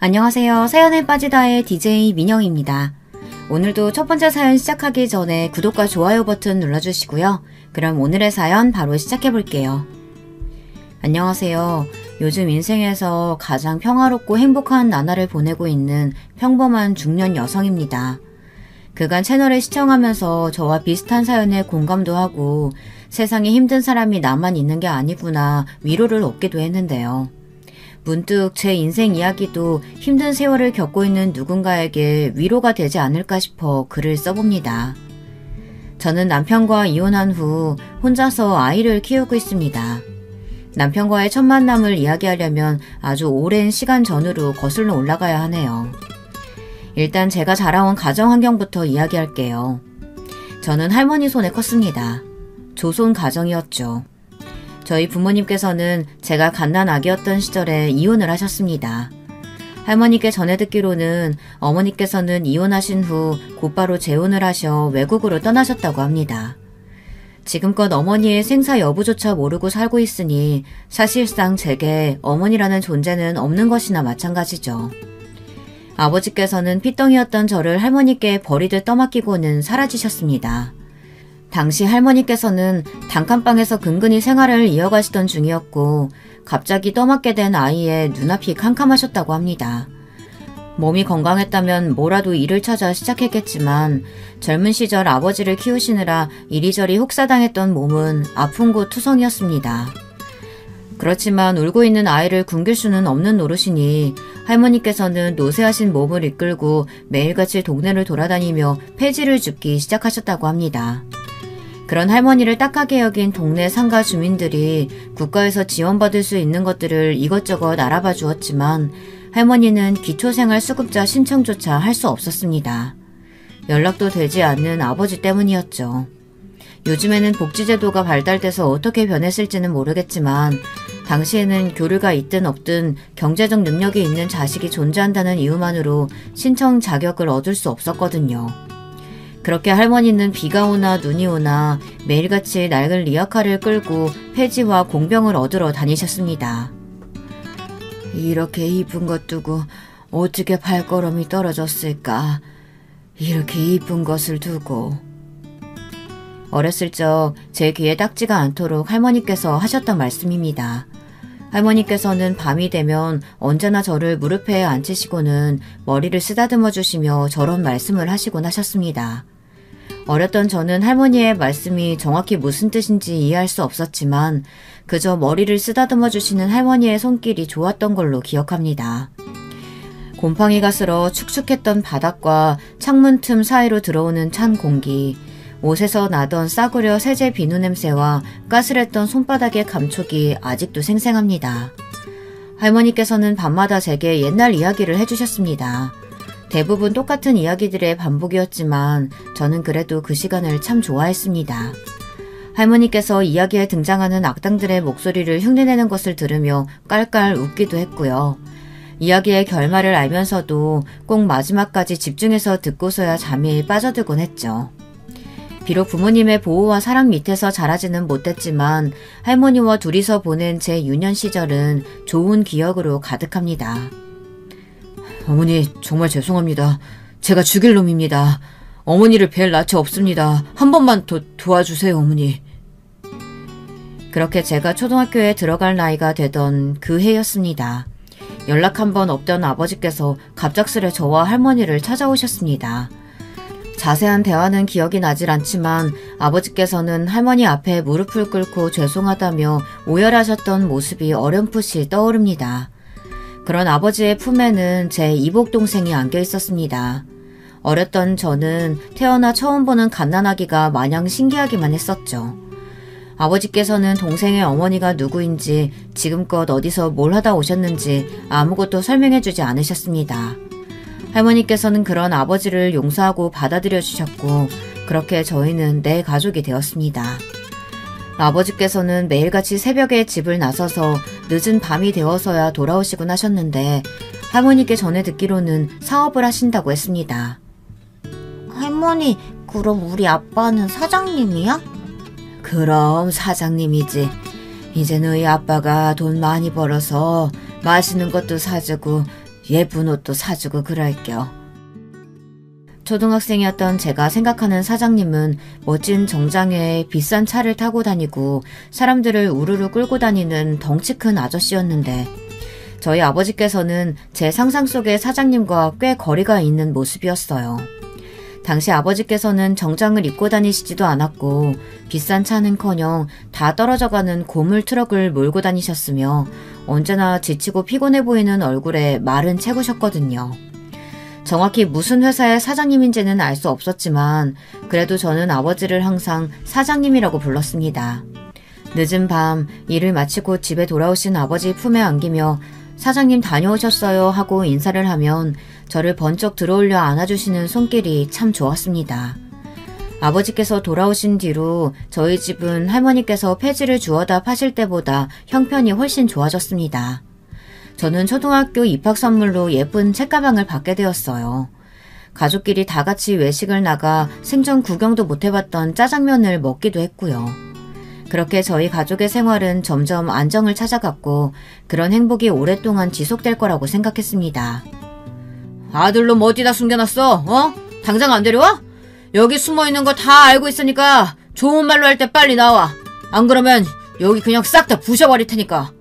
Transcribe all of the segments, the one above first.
안녕하세요. 사연에 빠지다의 DJ 민영입니다. 오늘도 첫 번째 사연 시작하기 전에 구독과 좋아요 버튼 눌러주시고요. 그럼 오늘의 사연 바로 시작해볼게요. 안녕하세요. 요즘 인생에서 가장 평화롭고 행복한 나날을 보내고 있는 평범한 중년 여성입니다. 그간 채널을 시청하면서 저와 비슷한 사연에 공감도 하고 세상에 힘든 사람이 나만 있는 게 아니구나 위로를 얻기도 했는데요. 문득 제 인생 이야기도 힘든 세월을 겪고 있는 누군가에게 위로가 되지 않을까 싶어 글을 써봅니다. 저는 남편과 이혼한 후 혼자서 아이를 키우고 있습니다. 남편과의 첫 만남을 이야기하려면 아주 오랜 시간 전으로 거슬러 올라가야 하네요. 일단 제가 자라온 가정 환경부터 이야기할게요. 저는 할머니 손에 컸습니다. 조손 가정이었죠. 저희 부모님께서는 제가 갓난아기였던 시절에 이혼을 하셨습니다. 할머니께 전해 듣기로는 어머니께서는 이혼하신 후 곧바로 재혼을 하셔 외국으로 떠나셨다고 합니다. 지금껏 어머니의 생사 여부조차 모르고 살고 있으니 사실상 제게 어머니라는 존재는 없는 것이나 마찬가지죠. 아버지께서는 핏덩이였던 저를 할머니께 버리듯 떠맡기고는 사라지셨습니다. 당시 할머니께서는 단칸방에서 근근히 생활을 이어가시던 중이었고 갑자기 떠맡게 된 아이의 눈앞이 캄캄하셨다고 합니다. 몸이 건강했다면 뭐라도 일을 찾아 시작했겠지만 젊은 시절 아버지를 키우시느라 이리저리 혹사당했던 몸은 아픈 곳 투성이었습니다. 그렇지만 울고 있는 아이를 굶길 수는 없는 노릇이니 할머니께서는 노쇠하신 몸을 이끌고 매일같이 동네를 돌아다니며 폐지를 줍기 시작하셨다고 합니다. 그런 할머니를 딱하게 여긴 동네 상가 주민들이 국가에서 지원받을 수 있는 것들을 이것저것 알아봐 주었지만 할머니는 기초생활수급자 신청조차 할 수 없었습니다. 연락도 되지 않는 아버지 때문이었죠. 요즘에는 복지제도가 발달돼서 어떻게 변했을지는 모르겠지만 당시에는 교류가 있든 없든 경제적 능력이 있는 자식이 존재한다는 이유만으로 신청 자격을 얻을 수 없었거든요. 그렇게 할머니는 비가 오나 눈이 오나 매일같이 낡은 리아카를 끌고 폐지와 공병을 얻으러 다니셨습니다. 이렇게 이쁜 것 두고 어떻게 발걸음이 떨어졌을까? 이렇게 이쁜 것을 두고. 어렸을 적 제 귀에 딱지가 않도록 할머니께서 하셨던 말씀입니다. 할머니께서는 밤이 되면 언제나 저를 무릎에 앉히시고는 머리를 쓰다듬어 주시며 저런 말씀을 하시곤 하셨습니다. 어렸던 저는 할머니의 말씀이 정확히 무슨 뜻인지 이해할 수 없었지만 그저 머리를 쓰다듬어 주시는 할머니의 손길이 좋았던 걸로 기억합니다. 곰팡이가 쓸어 축축했던 바닥과 창문 틈 사이로 들어오는 찬 공기, 옷에서 나던 싸구려 세제 비누 냄새와 까슬했던 손바닥의 감촉이 아직도 생생합니다. 할머니께서는 밤마다 제게 옛날 이야기를 해주셨습니다. 대부분 똑같은 이야기들의 반복이었지만 저는 그래도 그 시간을 참 좋아했습니다. 할머니께서 이야기에 등장하는 악당들의 목소리를 흉내내는 것을 들으며 깔깔 웃기도 했고요. 이야기의 결말을 알면서도 꼭 마지막까지 집중해서 듣고서야 잠이 빠져들곤 했죠. 비록 부모님의 보호와 사랑 밑에서 자라지는 못했지만 할머니와 둘이서 보낸 제 유년 시절은 좋은 기억으로 가득합니다. 어머니 정말 죄송합니다. 제가 죽일 놈입니다. 어머니를 뵐 낯이 없습니다. 한 번만 더 도와주세요 어머니. 그렇게 제가 초등학교에 들어갈 나이가 되던 그 해였습니다. 연락 한 번 없던 아버지께서 갑작스레 저와 할머니를 찾아오셨습니다. 자세한 대화는 기억이 나질 않지만 아버지께서는 할머니 앞에 무릎을 꿇고 죄송하다며 오열하셨던 모습이 어렴풋이 떠오릅니다. 그런 아버지의 품에는 제 이복 동생이 안겨 있었습니다. 어렸던 저는 태어나 처음 보는 갓난아기가 마냥 신기하기만 했었죠. 아버지께서는 동생의 어머니가 누구인지 지금껏 어디서 뭘 하다 오셨는지 아무것도 설명해주지 않으셨습니다. 할머니께서는 그런 아버지를 용서하고 받아들여 주셨고 그렇게 저희는 내 가족이 되었습니다. 아버지께서는 매일같이 새벽에 집을 나서서 늦은 밤이 되어서야 돌아오시곤 하셨는데 할머니께 전해 듣기로는 사업을 하신다고 했습니다. 할머니, 그럼 우리 아빠는 사장님이야? 그럼 사장님이지. 이제 너희 아빠가 돈 많이 벌어서 맛있는 것도 사주고 예쁜 옷도 사주고 그럴겨. 초등학생이었던 제가 생각하는 사장님은 멋진 정장에 비싼 차를 타고 다니고 사람들을 우르르 끌고 다니는 덩치 큰 아저씨였는데 저희 아버지께서는 제 상상 속의 사장님과 꽤 거리가 있는 모습이었어요. 당시 아버지께서는 정장을 입고 다니시지도 않았고 비싼 차는커녕 다 떨어져가는 고물 트럭을 몰고 다니셨으며 언제나 지치고 피곤해 보이는 얼굴에 말은 채우셨거든요. 정확히 무슨 회사의 사장님인지는 알 수 없었지만 그래도 저는 아버지를 항상 사장님이라고 불렀습니다. 늦은 밤 일을 마치고 집에 돌아오신 아버지 품에 안기며 사장님 다녀오셨어요 하고 인사를 하면 저를 번쩍 들어올려 안아주시는 손길이 참 좋았습니다. 아버지께서 돌아오신 뒤로 저희 집은 할머니께서 폐지를 주워다 파실 때보다 형편이 훨씬 좋아졌습니다. 저는 초등학교 입학 선물로 예쁜 책가방을 받게 되었어요. 가족끼리 다 같이 외식을 나가 생전 구경도 못 해봤던 짜장면을 먹기도 했고요. 그렇게 저희 가족의 생활은 점점 안정을 찾아갔고 그런 행복이 오랫동안 지속될 거라고 생각했습니다. 아들놈 어디다 숨겨놨어? 당장 안 데려와? 여기 숨어있는 거 다 알고 있으니까 좋은 말로 할 때 빨리 나와. 안 그러면 여기 그냥 싹 다 부셔버릴 테니까.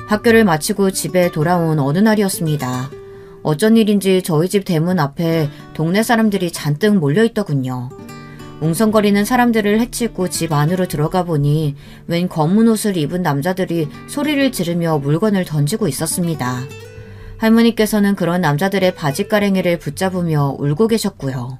학교를 마치고 집에 돌아온 어느 날이었습니다. 어쩐 일인지 저희 집 대문 앞에 동네 사람들이 잔뜩 몰려있더군요. 웅성거리는 사람들을 해치고 집 안으로 들어가 보니 웬 검은 옷을 입은 남자들이 소리를 지르며 물건을 던지고 있었습니다. 할머니께서는 그런 남자들의 바지가랭이를 붙잡으며 울고 계셨고요.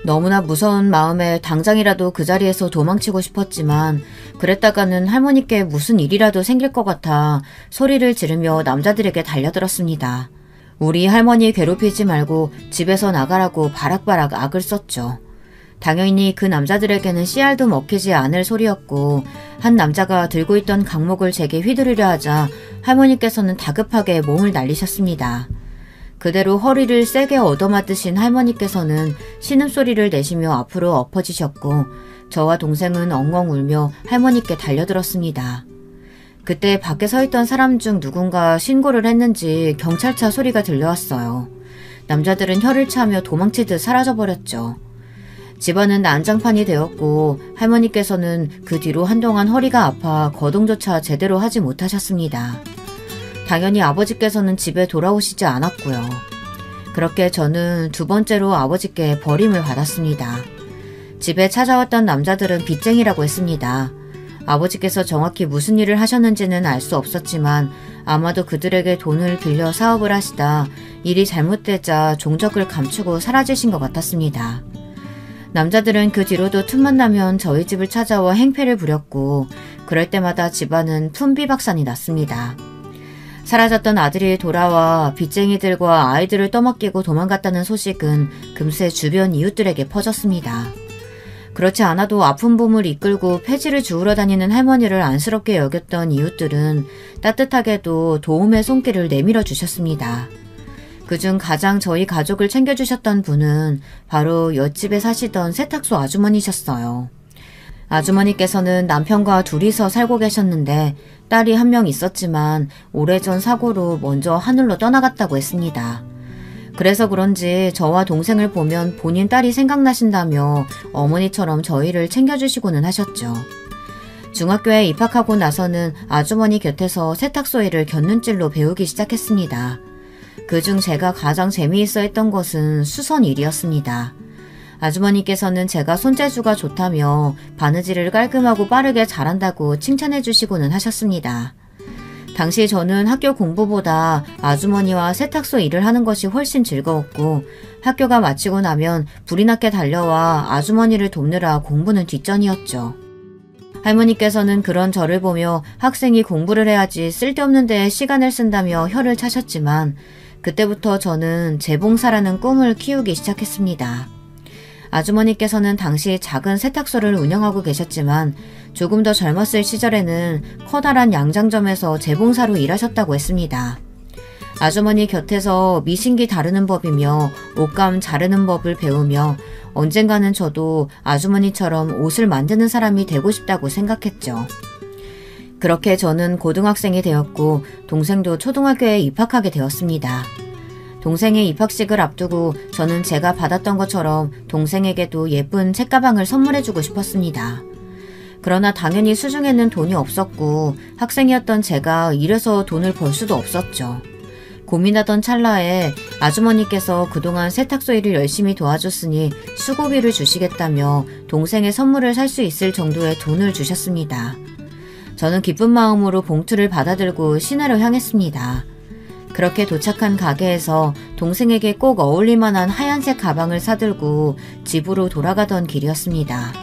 너무나 무서운 마음에 당장이라도 그 자리에서 도망치고 싶었지만 그랬다가는 할머니께 무슨 일이라도 생길 것 같아 소리를 지르며 남자들에게 달려들었습니다. 우리 할머니 괴롭히지 말고 집에서 나가라고 바락바락 악을 썼죠. 당연히 그 남자들에게는 씨알도 먹히지 않을 소리였고 한 남자가 들고 있던 강목을 제게 휘두르려 하자 할머니께서는 다급하게 몸을 날리셨습니다. 그대로 허리를 세게 얻어맞으신 할머니께서는 신음소리를 내시며 앞으로 엎어지셨고 저와 동생은 엉엉 울며 할머니께 달려들었습니다. 그때 밖에 서 있던 사람 중 누군가 신고를 했는지 경찰차 소리가 들려왔어요. 남자들은 혀를 차며 도망치듯 사라져버렸죠. 집안은 난장판이 되었고 할머니께서는 그 뒤로 한동안 허리가 아파 거동조차 제대로 하지 못하셨습니다. 당연히 아버지께서는 집에 돌아오시지 않았고요. 그렇게 저는 두 번째로 아버지께 버림을 받았습니다. 집에 찾아왔던 남자들은 빚쟁이라고 했습니다. 아버지께서 정확히 무슨 일을 하셨는지는 알 수 없었지만 아마도 그들에게 돈을 빌려 사업을 하시다 일이 잘못되자 종적을 감추고 사라지신 것 같았습니다. 남자들은 그 뒤로도 틈만 나면 저희 집을 찾아와 행패를 부렸고 그럴 때마다 집안은 풍비박산이 났습니다. 사라졌던 아들이 돌아와 빚쟁이들과 아이들을 떠맡기고 도망갔다는 소식은 금세 주변 이웃들에게 퍼졌습니다. 그렇지 않아도 아픈 몸을 이끌고 폐지를 주우러 다니는 할머니를 안쓰럽게 여겼던 이웃들은 따뜻하게도 도움의 손길을 내밀어 주셨습니다. 그중 가장 저희 가족을 챙겨주셨던 분은 바로 옆집에 사시던 세탁소 아주머니셨어요. 아주머니께서는 남편과 둘이서 살고 계셨는데 딸이 한 명 있었지만 오래전 사고로 먼저 하늘로 떠나갔다고 했습니다. 그래서 그런지 저와 동생을 보면 본인 딸이 생각나신다며 어머니처럼 저희를 챙겨주시고는 하셨죠. 중학교에 입학하고 나서는 아주머니 곁에서 세탁소 일을 곁눈질로 배우기 시작했습니다. 그중 제가 가장 재미있어 했던 것은 수선 일이었습니다. 아주머니께서는 제가 손재주가 좋다며 바느질을 깔끔하고 빠르게 잘한다고 칭찬해 주시고는 하셨습니다. 당시 저는 학교 공부보다 아주머니와 세탁소 일을 하는 것이 훨씬 즐거웠고 학교가 마치고 나면 불이 났게 달려와 아주머니를 돕느라 공부는 뒷전이었죠. 할머니께서는 그런 저를 보며 학생이 공부를 해야지 쓸데없는 데에 시간을 쓴다며 혀를 차셨지만 그때부터 저는 재봉사라는 꿈을 키우기 시작했습니다. 아주머니께서는 당시 작은 세탁소를 운영하고 계셨지만 조금 더 젊었을 시절에는 커다란 양장점에서 재봉사로 일하셨다고 했습니다. 아주머니 곁에서 미신기 다루는 법이며 옷감 자르는 법을 배우며 언젠가는 저도 아주머니처럼 옷을 만드는 사람이 되고 싶다고 생각했죠. 그렇게 저는 고등학생이 되었고 동생도 초등학교에 입학하게 되었습니다. 동생의 입학식을 앞두고 저는 제가 받았던 것처럼 동생에게도 예쁜 책가방을 선물해주고 싶었습니다. 그러나 당연히 수중에는 돈이 없었고 학생이었던 제가 일해서 돈을 벌 수도 없었죠. 고민하던 찰나에 아주머니께서 그동안 세탁소 일을 열심히 도와줬으니 수고비를 주시겠다며 동생의 선물을 살 수 있을 정도의 돈을 주셨습니다. 저는 기쁜 마음으로 봉투를 받아들고 시내로 향했습니다. 그렇게 도착한 가게에서 동생에게 꼭 어울릴 만한 하얀색 가방을 사들고 집으로 돌아가던 길이었습니다.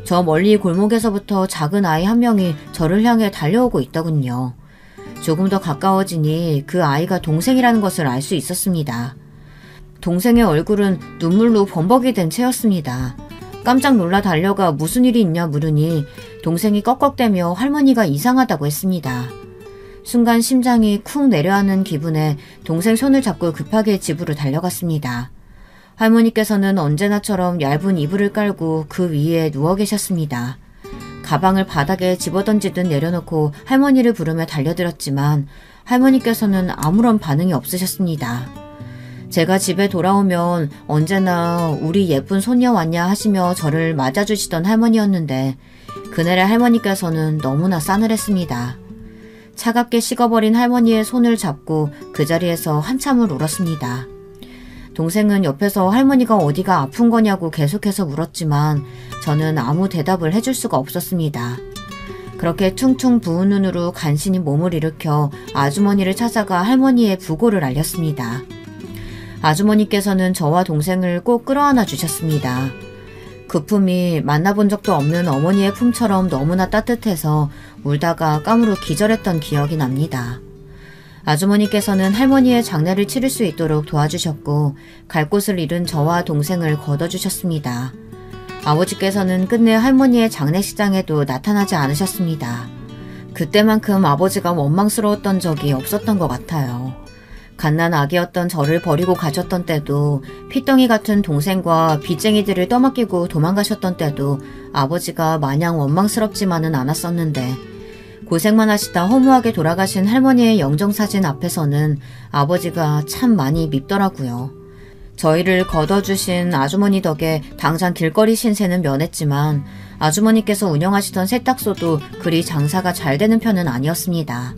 저 멀리 골목에서부터 작은 아이 한 명이 저를 향해 달려오고 있더군요. 조금 더 가까워지니 그 아이가 동생이라는 것을 알 수 있었습니다. 동생의 얼굴은 눈물로 범벅이 된 채였습니다. 깜짝 놀라 달려가 무슨 일이 있냐 물으니 동생이 꺽꺽대며 할머니가 이상하다고 했습니다. 순간 심장이 쿵 내려앉는 기분에 동생 손을 잡고 급하게 집으로 달려갔습니다. 할머니께서는 언제나처럼 얇은 이불을 깔고 그 위에 누워 계셨습니다. 가방을 바닥에 집어던지듯 내려놓고 할머니를 부르며 달려들었지만 할머니께서는 아무런 반응이 없으셨습니다. 제가 집에 돌아오면 언제나 우리 예쁜 손녀 왔냐 하시며 저를 맞아주시던 할머니였는데 그날의 할머니께서는 너무나 싸늘했습니다. 차갑게 식어버린 할머니의 손을 잡고 그 자리에서 한참을 울었습니다. 동생은 옆에서 할머니가 어디가 아픈 거냐고 계속해서 물었지만 저는 아무 대답을 해줄 수가 없었습니다. 그렇게 퉁퉁 부은 눈으로 간신히 몸을 일으켜 아주머니를 찾아가 할머니의 부고를 알렸습니다. 아주머니께서는 저와 동생을 꼭 끌어안아 주셨습니다. 그 품이 만나본 적도 없는 어머니의 품처럼 너무나 따뜻해서 울다가 까무로 기절했던 기억이 납니다. 아주머니께서는 할머니의 장례를 치를 수 있도록 도와주셨고 갈 곳을 잃은 저와 동생을 거둬주셨습니다. 아버지께서는 끝내 할머니의 장례식장에도 나타나지 않으셨습니다. 그때만큼 아버지가 원망스러웠던 적이 없었던 것 같아요. 갓난 아기였던 저를 버리고 가셨던 때도 피덩이 같은 동생과 빚쟁이들을 떠맡기고 도망가셨던 때도 아버지가 마냥 원망스럽지만은 않았었는데 고생만 하시다 허무하게 돌아가신 할머니의 영정사진 앞에서는 아버지가 참 많이 밉더라고요. 저희를 걷어주신 아주머니 덕에 당장 길거리 신세는 면했지만 아주머니께서 운영하시던 세탁소도 그리 장사가 잘 되는 편은 아니었습니다.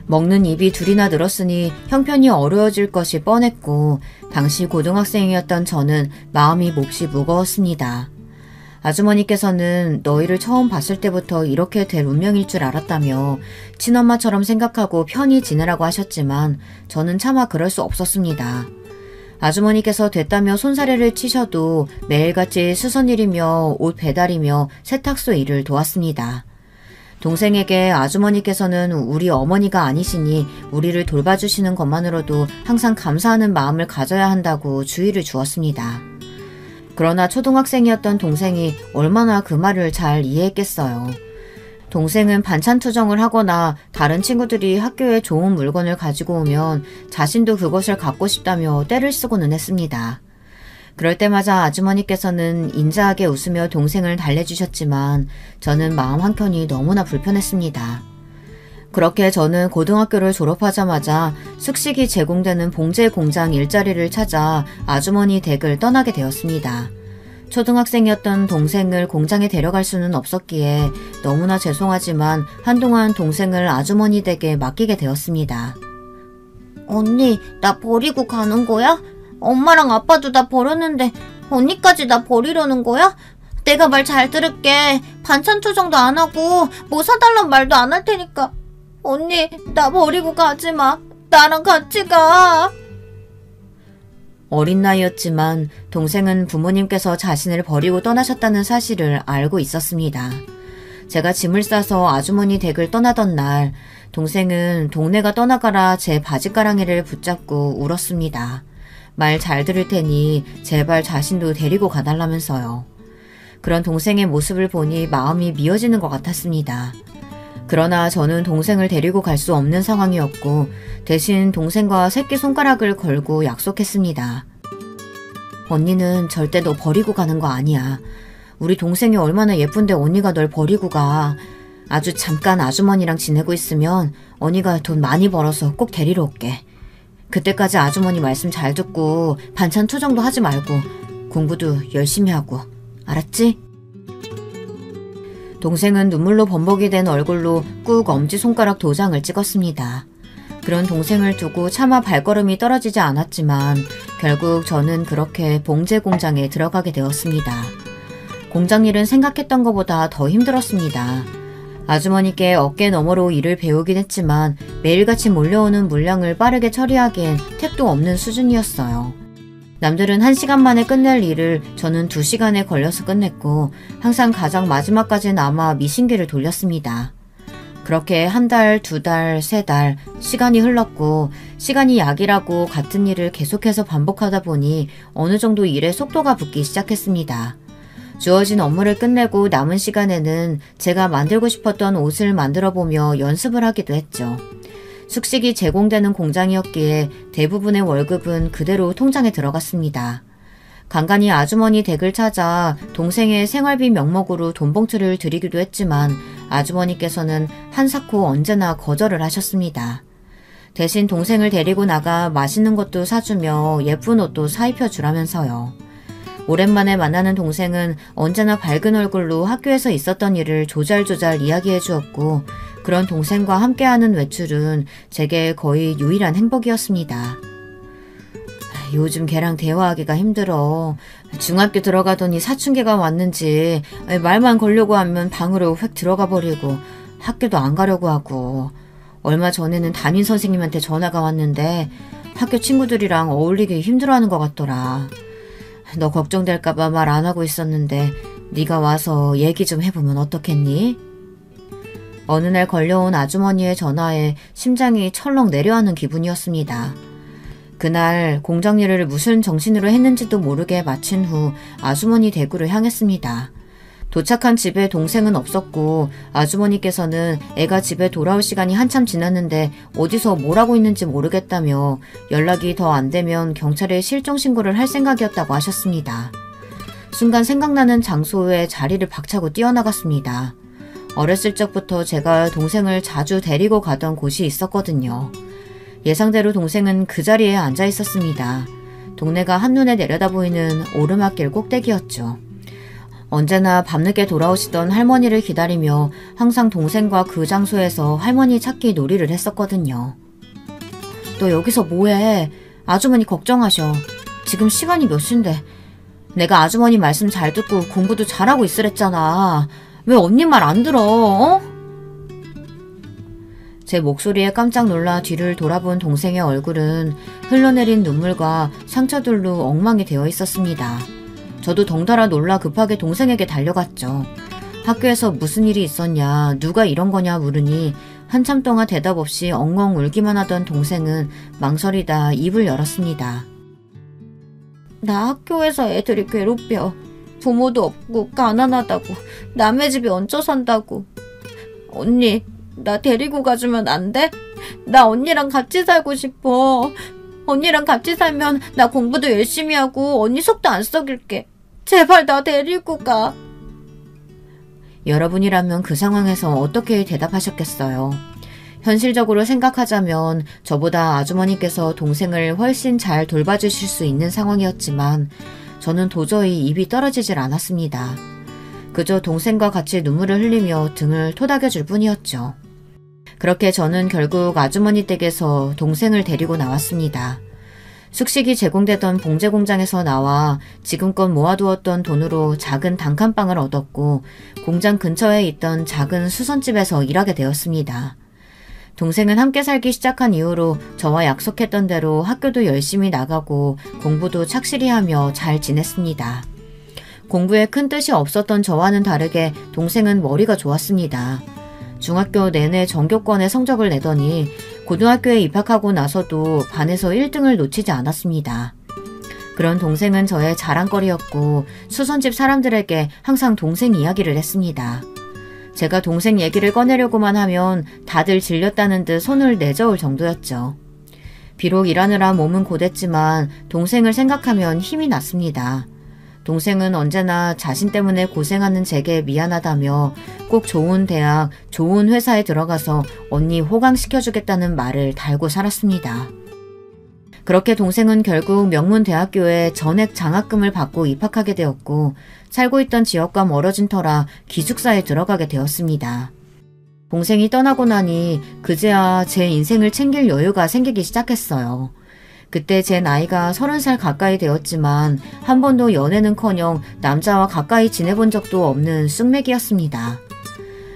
먹는 입이 둘이나 늘었으니 형편이 어려워질 것이 뻔했고 당시 고등학생이었던 저는 마음이 몹시 무거웠습니다. 아주머니께서는 너희를 처음 봤을 때부터 이렇게 될 운명일 줄 알았다며 친엄마처럼 생각하고 편히 지내라고 하셨지만 저는 차마 그럴 수 없었습니다. 아주머니께서 됐다며 손사래를 치셔도 매일같이 수선일이며 옷 배달이며 세탁소 일을 도왔습니다. 동생에게 아주머니께서는 우리 어머니가 아니시니 우리를 돌봐주시는 것만으로도 항상 감사하는 마음을 가져야 한다고 주의를 주었습니다. 그러나 초등학생이었던 동생이 얼마나 그 말을 잘 이해했겠어요. 동생은 반찬 투정을 하거나 다른 친구들이 학교에 좋은 물건을 가지고 오면 자신도 그것을 갖고 싶다며 떼를 쓰고는 했습니다. 그럴 때마다 아주머니께서는 인자하게 웃으며 동생을 달래주셨지만 저는 마음 한켠이 너무나 불편했습니다. 그렇게 저는 고등학교를 졸업하자마자 숙식이 제공되는 봉제 공장 일자리를 찾아 아주머니 댁을 떠나게 되었습니다. 초등학생이었던 동생을 공장에 데려갈 수는 없었기에 너무나 죄송하지만 한동안 동생을 아주머니 댁에 맡기게 되었습니다. 언니, 나 버리고 가는 거야? 엄마랑 아빠도 나 버렸는데 언니까지 나 버리려는 거야? 내가 말 잘 들을게. 반찬 투정도 안 하고 뭐 사달란 말도 안 할 테니까. 언니, 나 버리고 가지 마. 나랑 같이 가. 어린 나이였지만 동생은 부모님께서 자신을 버리고 떠나셨다는 사실을 알고 있었습니다. 제가 짐을 싸서 아주머니 댁을 떠나던 날 동생은 동네가 떠나가라 제 바지가랑이를 붙잡고 울었습니다. 말 잘 들을 테니 제발 자신도 데리고 가달라면서요. 그런 동생의 모습을 보니 마음이 미어지는 것 같았습니다. 그러나 저는 동생을 데리고 갈 수 없는 상황이었고 대신 동생과 새끼손가락을 걸고 약속했습니다. 언니는 절대 너 버리고 가는 거 아니야. 우리 동생이 얼마나 예쁜데 언니가 널 버리고 가. 아주 잠깐 아주머니랑 지내고 있으면 언니가 돈 많이 벌어서 꼭 데리러 올게. 그때까지 아주머니 말씀 잘 듣고 반찬 투정도 하지 말고 공부도 열심히 하고. 알았지? 동생은 눈물로 범벅이 된 얼굴로 꾹 엄지손가락 도장을 찍었습니다. 그런 동생을 두고 차마 발걸음이 떨어지지 않았지만 결국 저는 그렇게 봉제 공장에 들어가게 되었습니다. 공장 일은 생각했던 것보다 더 힘들었습니다. 아주머니께 어깨 너머로 일을 배우긴 했지만 매일같이 몰려오는 물량을 빠르게 처리하기엔 택도 없는 수준이었어요. 남들은 1시간 만에 끝낼 일을 저는 2시간에 걸려서 끝냈고 항상 가장 마지막까지 남아 미신기를 돌렸습니다. 그렇게 1달, 2달, 3달 시간이 흘렀고 시간이 약이라고 같은 일을 계속해서 반복하다 보니 어느 정도 일의 속도가 붙기 시작했습니다. 주어진 업무를 끝내고 남은 시간에는 제가 만들고 싶었던 옷을 만들어보며 연습을 하기도 했죠. 숙식이 제공되는 공장이었기에 대부분의 월급은 그대로 통장에 들어갔습니다. 간간히 아주머니 댁을 찾아 동생의 생활비 명목으로 돈봉투를 드리기도 했지만 아주머니께서는 한사코 언제나 거절을 하셨습니다. 대신 동생을 데리고 나가 맛있는 것도 사주며 예쁜 옷도 사입혀 주라면서요. 오랜만에 만나는 동생은 언제나 밝은 얼굴로 학교에서 있었던 일을 조잘조잘 이야기해 주었고 그런 동생과 함께하는 외출은 제게 거의 유일한 행복이었습니다. 요즘 걔랑 대화하기가 힘들어. 중학교 들어가더니 사춘기가 왔는지 말만 걸려고 하면 방으로 획 들어가 버리고 학교도 안 가려고 하고 얼마 전에는 담임선생님한테 전화가 왔는데 학교 친구들이랑 어울리기 힘들어하는 것 같더라. 너 걱정될까봐 말 안 하고 있었는데 네가 와서 얘기 좀 해보면 어떻겠니? 어느 날 걸려온 아주머니의 전화에 심장이 철렁 내려앉는 기분이었습니다. 그날 공장 일을 무슨 정신으로 했는지도 모르게 마친 후 아주머니 댁으로 향했습니다. 도착한 집에 동생은 없었고 아주머니께서는 애가 집에 돌아올 시간이 한참 지났는데 어디서 뭘 하고 있는지 모르겠다며 연락이 더 안 되면 경찰에 실종 신고를 할 생각이었다고 하셨습니다. 순간 생각나는 장소에 자리를 박차고 뛰어나갔습니다. 어렸을 적부터 제가 동생을 자주 데리고 가던 곳이 있었거든요. 예상대로 동생은 그 자리에 앉아 있었습니다. 동네가 한눈에 내려다 보이는 오르막길 꼭대기였죠. 언제나 밤늦게 돌아오시던 할머니를 기다리며 항상 동생과 그 장소에서 할머니 찾기 놀이를 했었거든요. 너 여기서 뭐해? 아주머니 걱정하셔. 지금 시간이 몇 시인데. 내가 아주머니 말씀 잘 듣고 공부도 잘하고 있으랬잖아. 왜 언니 말 안 들어? 어? 제 목소리에 깜짝 놀라 뒤를 돌아본 동생의 얼굴은 흘러내린 눈물과 상처들로 엉망이 되어 있었습니다. 저도 덩달아 놀라 급하게 동생에게 달려갔죠. 학교에서 무슨 일이 있었냐, 누가 이런 거냐 물으니 한참 동안 대답 없이 엉엉 울기만 하던 동생은 망설이다 입을 열었습니다. 나 학교에서 애들이 괴롭혀. 부모도 없고 가난하다고 남의 집에 얹혀 산다고. 언니, 나 데리고 가주면 안 돼? 나 언니랑 같이 살고 싶어. 언니랑 같이 살면 나 공부도 열심히 하고 언니 속도 안 썩일게. 제발 나 데리고 가. 여러분이라면 그 상황에서 어떻게 대답하셨겠어요? 현실적으로 생각하자면 저보다 아주머니께서 동생을 훨씬 잘 돌봐주실 수 있는 상황이었지만 저는 도저히 입이 떨어지질 않았습니다. 그저 동생과 같이 눈물을 흘리며 등을 토닥여줄 뿐이었죠. 그렇게 저는 결국 아주머니 댁에서 동생을 데리고 나왔습니다. 숙식이 제공되던 봉제 공장에서 나와 지금껏 모아두었던 돈으로 작은 단칸방을 얻었고 공장 근처에 있던 작은 수선집에서 일하게 되었습니다. 동생은 함께 살기 시작한 이후로 저와 약속했던 대로 학교도 열심히 나가고 공부도 착실히 하며 잘 지냈습니다. 공부에 큰 뜻이 없었던 저와는 다르게 동생은 머리가 좋았습니다. 중학교 내내 전교권의 성적을 내더니 고등학교에 입학하고 나서도 반에서 1등을 놓치지 않았습니다. 그런 동생은 저의 자랑거리였고 수선집 사람들에게 항상 동생 이야기를 했습니다. 제가 동생 얘기를 꺼내려고만 하면 다들 질렸다는 듯 손을 내저을 정도였죠. 비록 일하느라 몸은 고됐지만 동생을 생각하면 힘이 났습니다. 동생은 언제나 자신 때문에 고생하는 제게 미안하다며 꼭 좋은 대학, 좋은 회사에 들어가서 언니 호강시켜주겠다는 말을 달고 살았습니다. 그렇게 동생은 결국 명문대학교에 전액 장학금을 받고 입학하게 되었고 살고 있던 지역과 멀어진 터라 기숙사에 들어가게 되었습니다. 동생이 떠나고 나니 그제야 제 인생을 챙길 여유가 생기기 시작했어요. 그때 제 나이가 30살 가까이 되었지만 한 번도 연애는커녕 남자와 가까이 지내본 적도 없는 쑥맥이었습니다.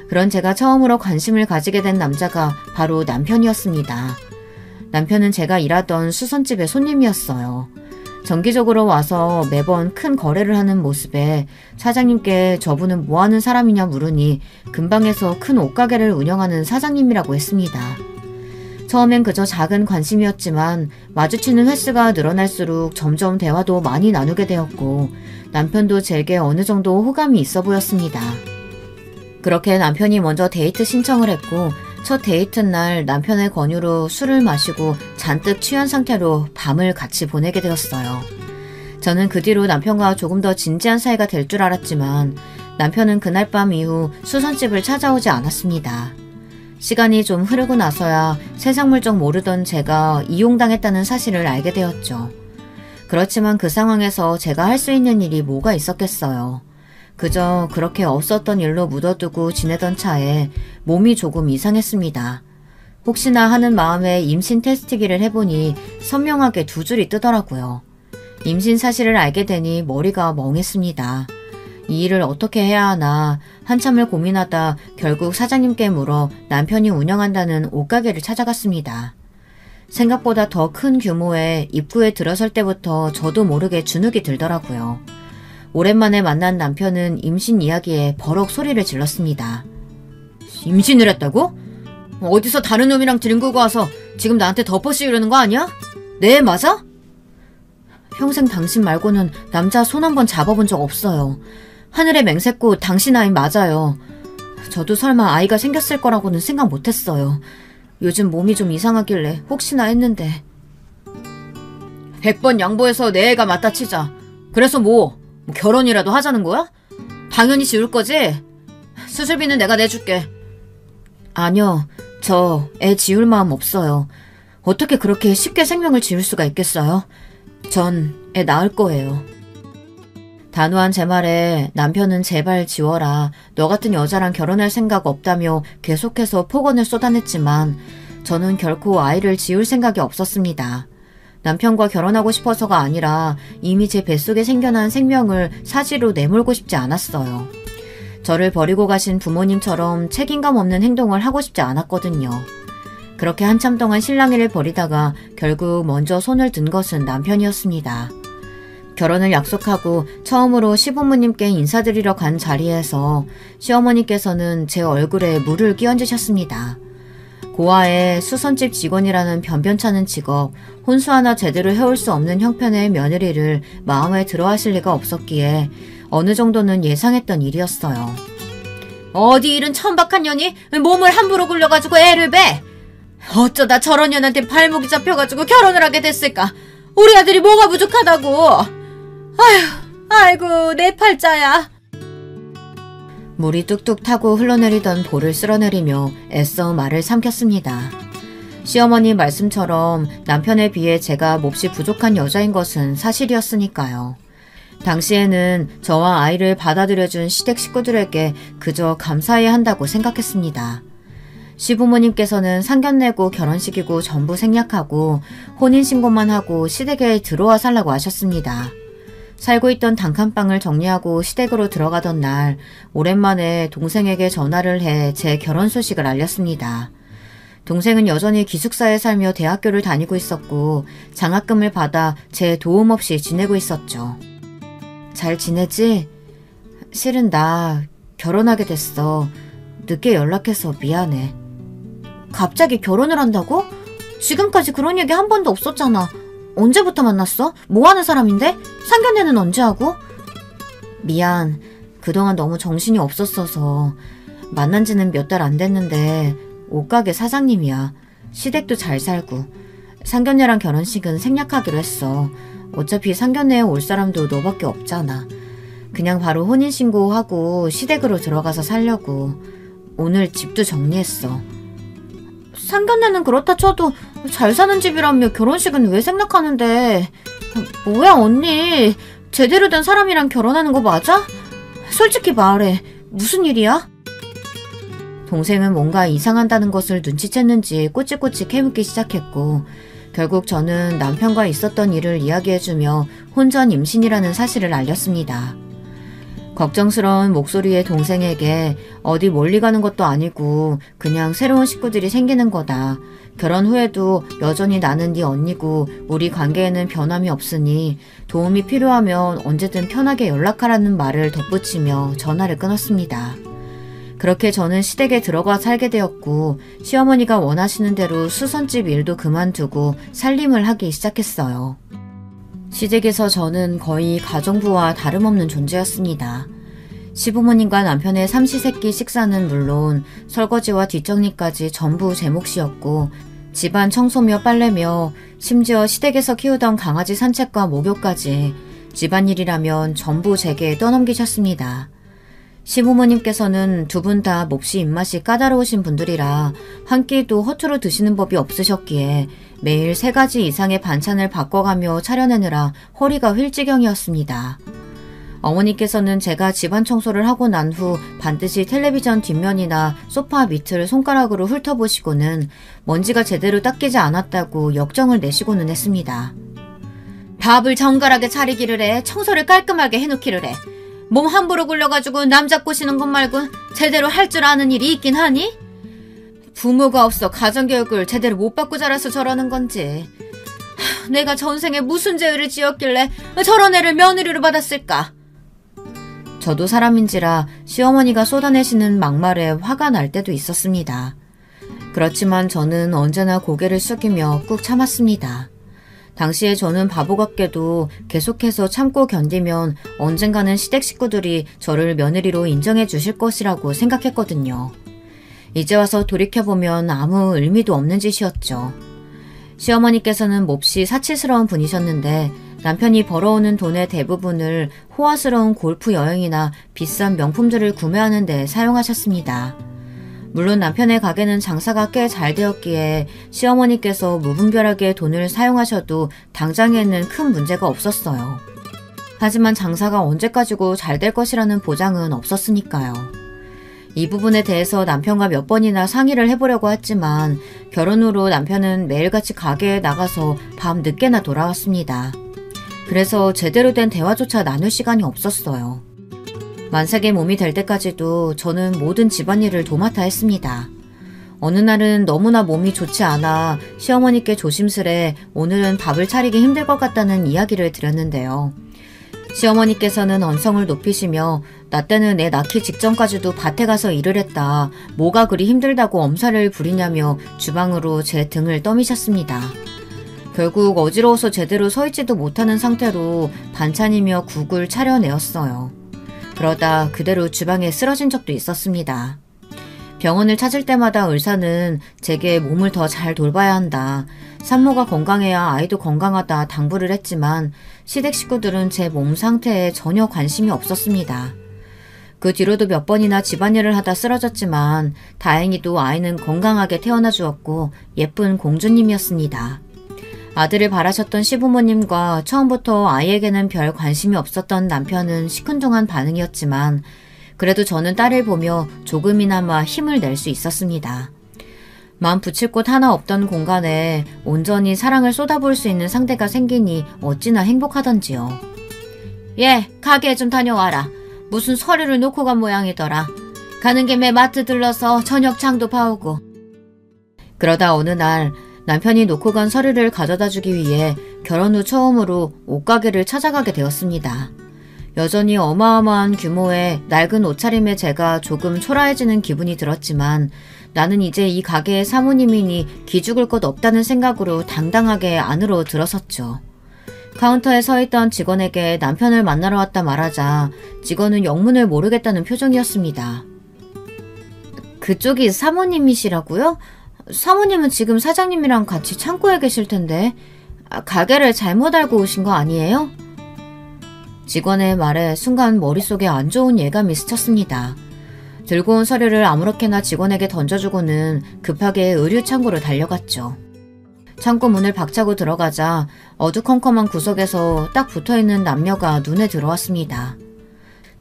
그런 제가 처음으로 관심을 가지게 된 남자가 바로 남편이었습니다. 남편은 제가 일하던 수선집의 손님이었어요. 정기적으로 와서 매번 큰 거래를 하는 모습에 사장님께 저분은 뭐하는 사람이냐 물으니 근방에서 큰 옷가게를 운영하는 사장님이라고 했습니다. 처음엔 그저 작은 관심이었지만 마주치는 횟수가 늘어날수록 점점 대화도 많이 나누게 되었고 남편도 제게 어느 정도 호감이 있어 보였습니다. 그렇게 남편이 먼저 데이트 신청을 했고 첫 데이트 날 남편의 권유로 술을 마시고 잔뜩 취한 상태로 밤을 같이 보내게 되었어요. 저는 그 뒤로 남편과 조금 더 진지한 사이가 될 줄 알았지만 남편은 그날 밤 이후 수선집을 찾아오지 않았습니다. 시간이 좀 흐르고 나서야 세상 물정 모르던 제가 이용당했다는 사실을 알게 되었죠. 그렇지만 그 상황에서 제가 할 수 있는 일이 뭐가 있었겠어요. 그저 그렇게 없었던 일로 묻어두고 지내던 차에 몸이 조금 이상했습니다. 혹시나 하는 마음에 임신 테스트기를 해보니 선명하게 2줄이 뜨더라고요. 임신 사실을 알게 되니 머리가 멍했습니다. 이 일을 어떻게 해야 하나 한참을 고민하다 결국 사장님께 물어 남편이 운영한다는 옷가게를 찾아갔습니다. 생각보다 더 큰 규모의 입구에 들어설 때부터 저도 모르게 주눅이 들더라고요. 오랜만에 만난 남편은 임신 이야기에 버럭 소리를 질렀습니다. 임신을 했다고? 어디서 다른 놈이랑 들고 와서 지금 나한테 덮어 씌우려는 거 아니야? 네, 맞아? 평생 당신 말고는 남자 손 한 번 잡아본 적 없어요. 하늘의 맹세꽃 당신 아이 맞아요. 저도 설마 아이가 생겼을 거라고는 생각 못했어요. 요즘 몸이 좀 이상하길래 혹시나 했는데. 100번 양보해서 내 애가 맞다 치자. 그래서 뭐 결혼이라도 하자는 거야? 당연히 지울 거지? 수술비는 내가 내줄게. 아니요. 저 애 지울 마음 없어요. 어떻게 그렇게 쉽게 생명을 지울 수가 있겠어요? 전 애 낳을 거예요. 단호한 제 말에 남편은 제발 지워라. 너 같은 여자랑 결혼할 생각 없다며 계속해서 폭언을 쏟아냈지만 저는 결코 아이를 지울 생각이 없었습니다. 남편과 결혼하고 싶어서가 아니라 이미 제 뱃속에 생겨난 생명을 사지로 내몰고 싶지 않았어요. 저를 버리고 가신 부모님처럼 책임감 없는 행동을 하고 싶지 않았거든요. 그렇게 한참 동안 실랑이를 벌이다가 결국 먼저 손을 든 것은 남편이었습니다. 결혼을 약속하고 처음으로 시부모님께 인사드리러 간 자리에서 시어머니께서는 제 얼굴에 물을 끼얹으셨습니다. 고아의 수선집 직원이라는 변변찮은 직업, 혼수 하나 제대로 해올 수 없는 형편의 며느리를 마음에 들어하실 리가 없었기에 어느 정도는 예상했던 일이었어요. 어디 이런 천박한 년이 몸을 함부로 굴려가지고 애를 배! 어쩌다 저런 년한테 발목이 잡혀가지고 결혼을 하게 됐을까? 우리 아들이 뭐가 부족하다고! 아이고 내 팔자야. 물이 뚝뚝 타고 흘러내리던 볼을 쓸어내리며 애써 말을 삼켰습니다. 시어머니 말씀처럼 남편에 비해 제가 몹시 부족한 여자인 것은 사실이었으니까요. 당시에는 저와 아이를 받아들여준 시댁 식구들에게 그저 감사해야 한다고 생각했습니다. 시부모님께서는 상견례고 결혼식이고 전부 생략하고 혼인신고만 하고 시댁에 들어와 살라고 하셨습니다. 살고 있던 단칸방을 정리하고 시댁으로 들어가던 날 오랜만에 동생에게 전화를 해 제 결혼 소식을 알렸습니다. 동생은 여전히 기숙사에 살며 대학교를 다니고 있었고 장학금을 받아 제 도움 없이 지내고 있었죠. 잘 지내지? 실은 나 결혼하게 됐어. 늦게 연락해서 미안해. 갑자기 결혼을 한다고? 지금까지 그런 얘기 한 번도 없었잖아. 언제부터 만났어? 뭐 하는 사람인데? 상견례는 언제 하고? 미안. 그동안 너무 정신이 없었어서. 만난 지는 몇 달 안 됐는데 옷가게 사장님이야. 시댁도 잘 살고. 상견례랑 결혼식은 생략하기로 했어. 어차피 상견례에 올 사람도 너밖에 없잖아. 그냥 바로 혼인신고하고 시댁으로 들어가서 살려고. 오늘 집도 정리했어. 상견례는 그렇다 쳐도 잘 사는 집이라며 결혼식은 왜 생략하는데. 뭐야 언니, 제대로 된 사람이랑 결혼하는 거 맞아? 솔직히 말해, 무슨 일이야? 동생은 뭔가 이상한다는 것을 눈치챘는지 꼬치꼬치 캐묻기 시작했고, 결국 저는 남편과 있었던 일을 이야기해주며 혼전 임신이라는 사실을 알렸습니다. 걱정스러운 목소리의 동생에게 어디 멀리 가는 것도 아니고 그냥 새로운 식구들이 생기는 거다. 결혼 후에도 여전히 나는 네 언니고 우리 관계에는 변함이 없으니 도움이 필요하면 언제든 편하게 연락하라는 말을 덧붙이며 전화를 끊었습니다. 그렇게 저는 시댁에 들어가 살게 되었고 시어머니가 원하시는 대로 수선집 일도 그만두고 살림을 하기 시작했어요. 시댁에서 저는 거의 가정부와 다름없는 존재였습니다. 시부모님과 남편의 삼시세끼 식사는 물론 설거지와 뒷정리까지 전부 제 몫이었고 집안 청소며 빨래며 심지어 시댁에서 키우던 강아지 산책과 목욕까지 집안일이라면 전부 제게 떠넘기셨습니다. 시부모님께서는 두 분 다 몹시 입맛이 까다로우신 분들이라 한 끼도 허투루 드시는 법이 없으셨기에 매일 3가지 이상의 반찬을 바꿔가며 차려내느라 허리가 휠지경이었습니다. 어머니께서는 제가 집안 청소를 하고 난 후 반드시 텔레비전 뒷면이나 소파 밑을 손가락으로 훑어보시고는 먼지가 제대로 닦이지 않았다고 역정을 내시고는 했습니다. 밥을 정갈하게 차리기를 해, 청소를 깔끔하게 해놓기를 해. 몸 함부로 굴려가지고 남자 꼬시는 것 말고 제대로 할 줄 아는 일이 있긴 하니? 부모가 없어 가정교육을 제대로 못 받고 자라서 저러는 건지. 내가 전생에 무슨 죄를 지었길래 저런 애를 며느리로 받았을까? 저도 사람인지라 시어머니가 쏟아내시는 막말에 화가 날 때도 있었습니다. 그렇지만 저는 언제나 고개를 숙이며 꾹 참았습니다. 당시에 저는 바보 같게도 계속해서 참고 견디면 언젠가는 시댁 식구들이 저를 며느리로 인정해 주실 것이라고 생각했거든요. 이제 와서 돌이켜보면 아무 의미도 없는 짓이었죠. 시어머니께서는 몹시 사치스러운 분이셨는데 남편이 벌어오는 돈의 대부분을 호화스러운 골프 여행이나 비싼 명품들을 구매하는 데 사용하셨습니다. 물론 남편의 가게는 장사가 꽤 잘 되었기에 시어머니께서 무분별하게 돈을 사용하셔도 당장에는 큰 문제가 없었어요. 하지만 장사가 언제까지고 잘 될 것이라는 보장은 없었으니까요. 이 부분에 대해서 남편과 몇 번이나 상의를 해보려고 했지만 결혼 후로 남편은 매일같이 가게에 나가서 밤 늦게나 돌아왔습니다. 그래서 제대로 된 대화조차 나눌 시간이 없었어요. 만삭의 몸이 될 때까지도 저는 모든 집안일을 도맡아 했습니다. 어느 날은 너무나 몸이 좋지 않아 시어머니께 조심스레 오늘은 밥을 차리기 힘들 것 같다는 이야기를 드렸는데요. 시어머니께서는 언성을 높이시며 나 때는 애 낳기 직전까지도 밭에 가서 일을 했다. 뭐가 그리 힘들다고 엄살을 부리냐며 주방으로 제 등을 떠미셨습니다. 결국 어지러워서 제대로 서 있지도 못하는 상태로 반찬이며 국을 차려내었어요. 그러다 그대로 주방에 쓰러진 적도 있었습니다. 병원을 찾을 때마다 의사는 제게 몸을 더 잘 돌봐야 한다. 산모가 건강해야 아이도 건강하다 당부를 했지만 시댁 식구들은 제 몸 상태에 전혀 관심이 없었습니다. 그 뒤로도 몇 번이나 집안일을 하다 쓰러졌지만 다행히도 아이는 건강하게 태어나 주었고 예쁜 공주님이었습니다. 아들을 바라셨던 시부모님과 처음부터 아이에게는 별 관심이 없었던 남편은 시큰둥한 반응이었지만 그래도 저는 딸을 보며 조금이나마 힘을 낼 수 있었습니다. 마음 붙일 곳 하나 없던 공간에 온전히 사랑을 쏟아부을 수 있는 상대가 생기니 어찌나 행복하던지요. 예, 가게에 좀 다녀와라. 무슨 서류를 놓고 간 모양이더라. 가는 김에 마트 들러서 저녁장도 봐오고. 그러다 어느 날 남편이 놓고 간 서류를 가져다 주기 위해 결혼 후 처음으로 옷가게를 찾아가게 되었습니다. 여전히 어마어마한 규모의 낡은 옷차림에 제가 조금 초라해지는 기분이 들었지만 나는 이제 이 가게의 사모님이니 기죽을 것 없다는 생각으로 당당하게 안으로 들어섰죠. 카운터에 서있던 직원에게 남편을 만나러 왔다 말하자 직원은 영문을 모르겠다는 표정이었습니다. 그쪽이 사모님이시라고요? 사모님은 지금 사장님이랑 같이 창고에 계실 텐데 가게를 잘못 알고 오신 거 아니에요? 직원의 말에 순간 머릿속에 안 좋은 예감이 스쳤습니다. 들고 온 서류를 아무렇게나 직원에게 던져주고는 급하게 의류 창고로 달려갔죠. 창고 문을 박차고 들어가자 어두컴컴한 구석에서 딱 붙어있는 남녀가 눈에 들어왔습니다.